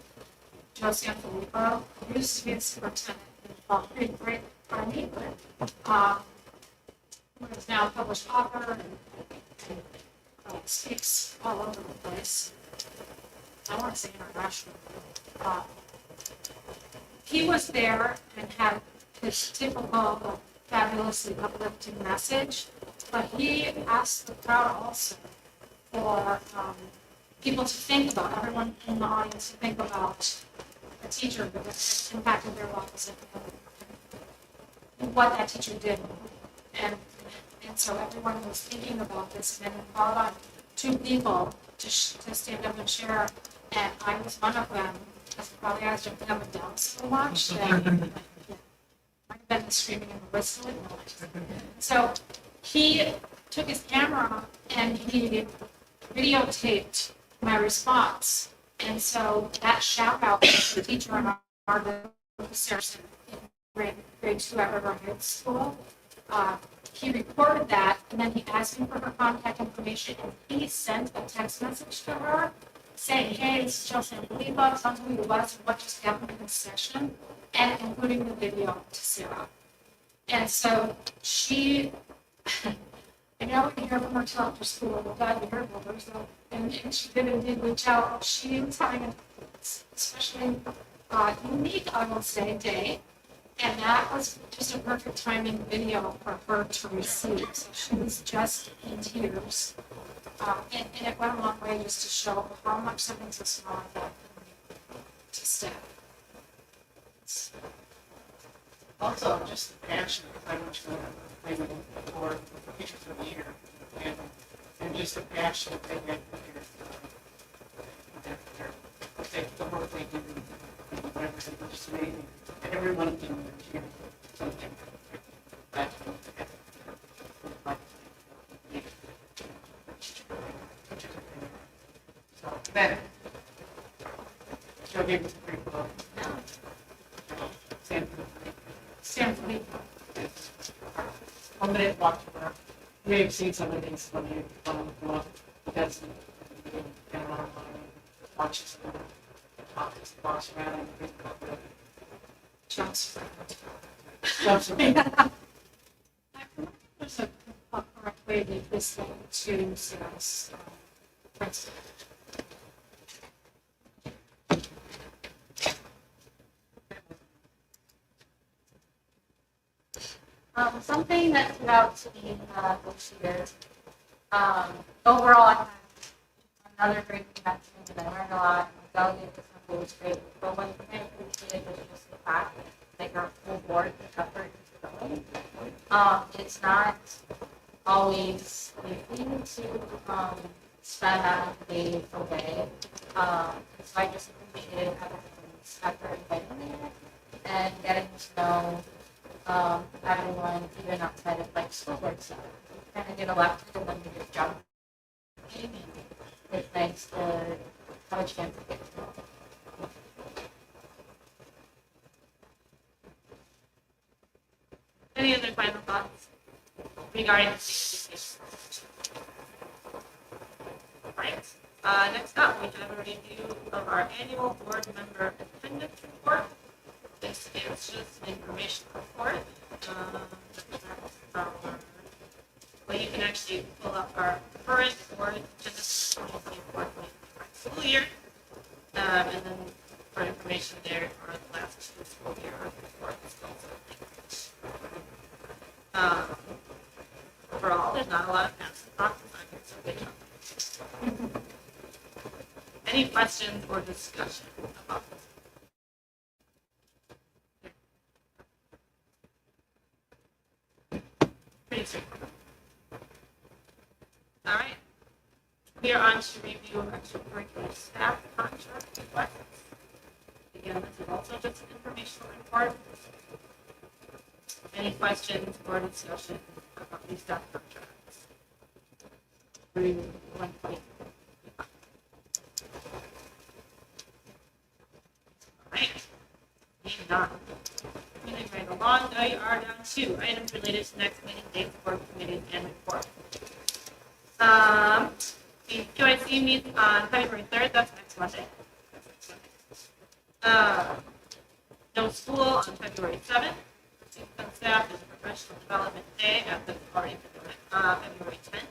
Joe Sanfilippo used to be the superintendent, pretty great by me, but is now a published author and speaks all over the place. I want to say international. He was there and had his typical fabulously uplifting message, but he asked the crowd also for people to think about, everyone in the audience to think about a teacher that has impacted their lives and what that teacher did. And so everyone was thinking about this and then called on two people to stand up and share. And I was one of them, because probably I was jumping up and down so much that might have been the screaming and the whistling. So he took his camera and he videotaped my response. And so that shout out to the teacher in our Saracen in grade 2 at River Heights School. He recorded that and then he asked me for her contact information and he sent a text message to her saying, hey, this is Chelsea Sanfilippo, tell me who it was and what just happened in this session, and including the video to Sarah. And so she, I know we hear from her till after school, we're glad we heard from her, so, and she did indeed reach out. She was having an especially unique, I will say, day, and that was just a perfect timing video for her to receive. So she was just in tears. And it went a long way just to show how much something so small that to step. Also, just the passion, I went to the for Teachers of the Year, and just the passion that they had the work they do, whatever they were just amazing. And every one of them was here, something. So then, Joe gave us a pretty book. Sanfilippo. 1 minute walk to work. You may have seen some of these when you because you can watch some topics, boss around and jumps around. There's a correct way to make this thing to Sarah's principle. Something that stood out to me this year, overall, I had another great connection and I learned a lot. And Delegate Assembly was great, but one thing I appreciated was just the fact that your full board effort is going. It's not always easy to spend that day away. So I just appreciated everyone's effort in getting there and getting to know everyone, even outside of like school board stuff. You kind of get elected and then you just jump in, and it's nice to have a chance to get to know. Any other final thoughts regarding the CCC? Right. Next up, we have a review of our annual board member attendance report. This is just an information report. Well, you can actually pull up our current board attendance 2024 school year, and then for information there for the last 2 school year report. Overall, there's not a lot of fancy talk on here, so good job. Any questions or discussion about this? Pretty straightforward. All right. We are on to review extracurricular staff contract requests. Again, this is also just an informational report. Any questions or discussion about these staff contracts? Right. Being done. Moving right along, now you are down to items related to next meeting dates, board committees, and report. The QIC meets on February 3rd, that's next Monday. No school on February 7th. Students and staff is a professional development day at the already February 10th.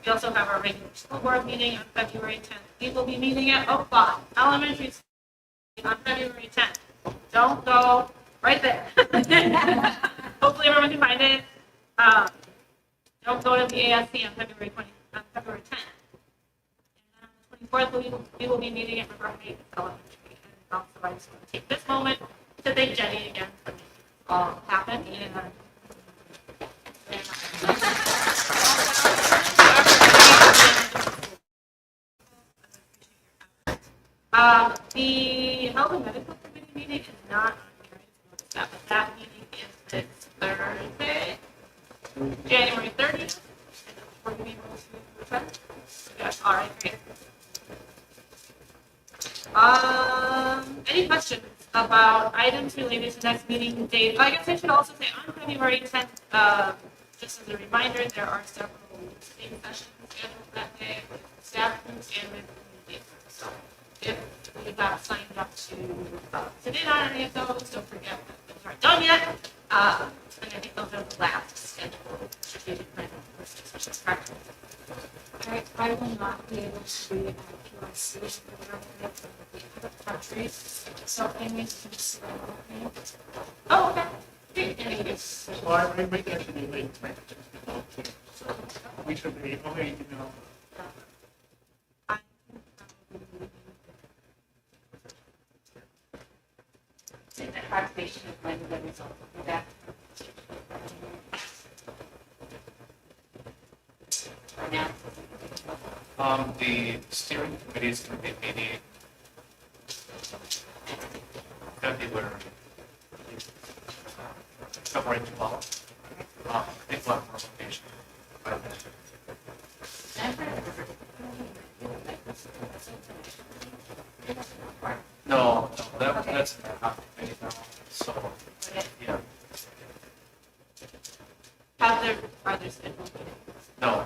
We also have our regular school board meeting on February 10th. We will be meeting at Oak Lawn Elementary School on February 10th. Don't go right there. Hopefully everyone can find it. Don't go to the ASC on February 10th. And on the 24th, we will be meeting at River Heights Elementary. And also, I just want to take this moment to thank Jenny again for making this all happen. The Health and Medical Committee meeting is not on here. But that meeting is this Thursday, January 30th. Yes, all right, great. Any questions about items related to next meeting date? I guess I should also say on February 10th, just as a reminder, there are several study sessions scheduled that day with staff groups and with community. So if you have signed up to sit in on any of those, don't forget that those aren't done yet. And I think those are the last scheduled strategic planning sessions. Correct? I will not be able to be at QIC for the other countries, so I need to see me. Oh, okay. Great. Thank you. Well, I might actually be late tonight, so we should be, okay, you know. So the approximation of when the result of that. Right now. The steering committee is going to be meeting February 12th. I think we'll have more information by then. No, that's not committee now. So, yeah. Are there scheduled meetings? No,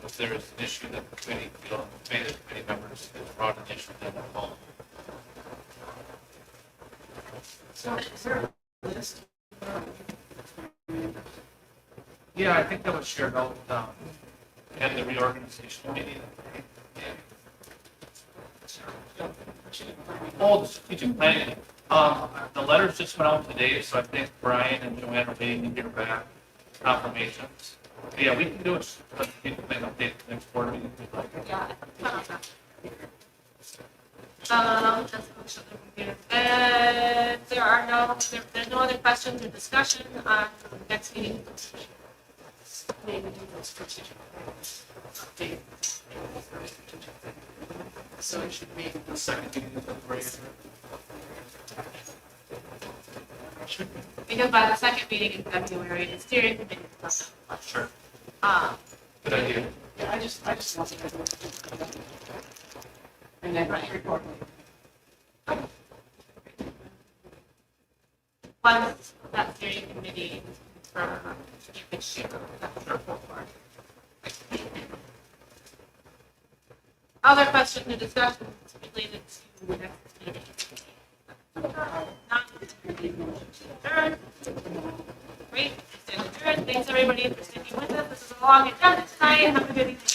if there is an issue that the committee, the committee members have brought an issue, then they're home. So is there a list? Yeah, I think that was shared out, and the reorganization meeting. Oh, the strategic planning. The letters just went out today, so I think Brian and Joanne are waiting to hear back confirmations. Yeah, we can do it, but we can plan update the next board meeting if you'd like. Yeah. That's motion to review. And there's no other questions or discussion on the next meeting. Maybe do those strategic plans, update. Strategic plan. So it should be The second meeting is February. Because by the second meeting in February, the steering committee is not. Sure. Good idea. Yeah, I just want to. And then report. Once that steering committee is confirmed, you can share that report. Other questions or discussions related to the next meeting? Not adjourned. Great, stand adjourned. Thanks everybody for sticking with us. This is a long agenda tonight. Have a good evening.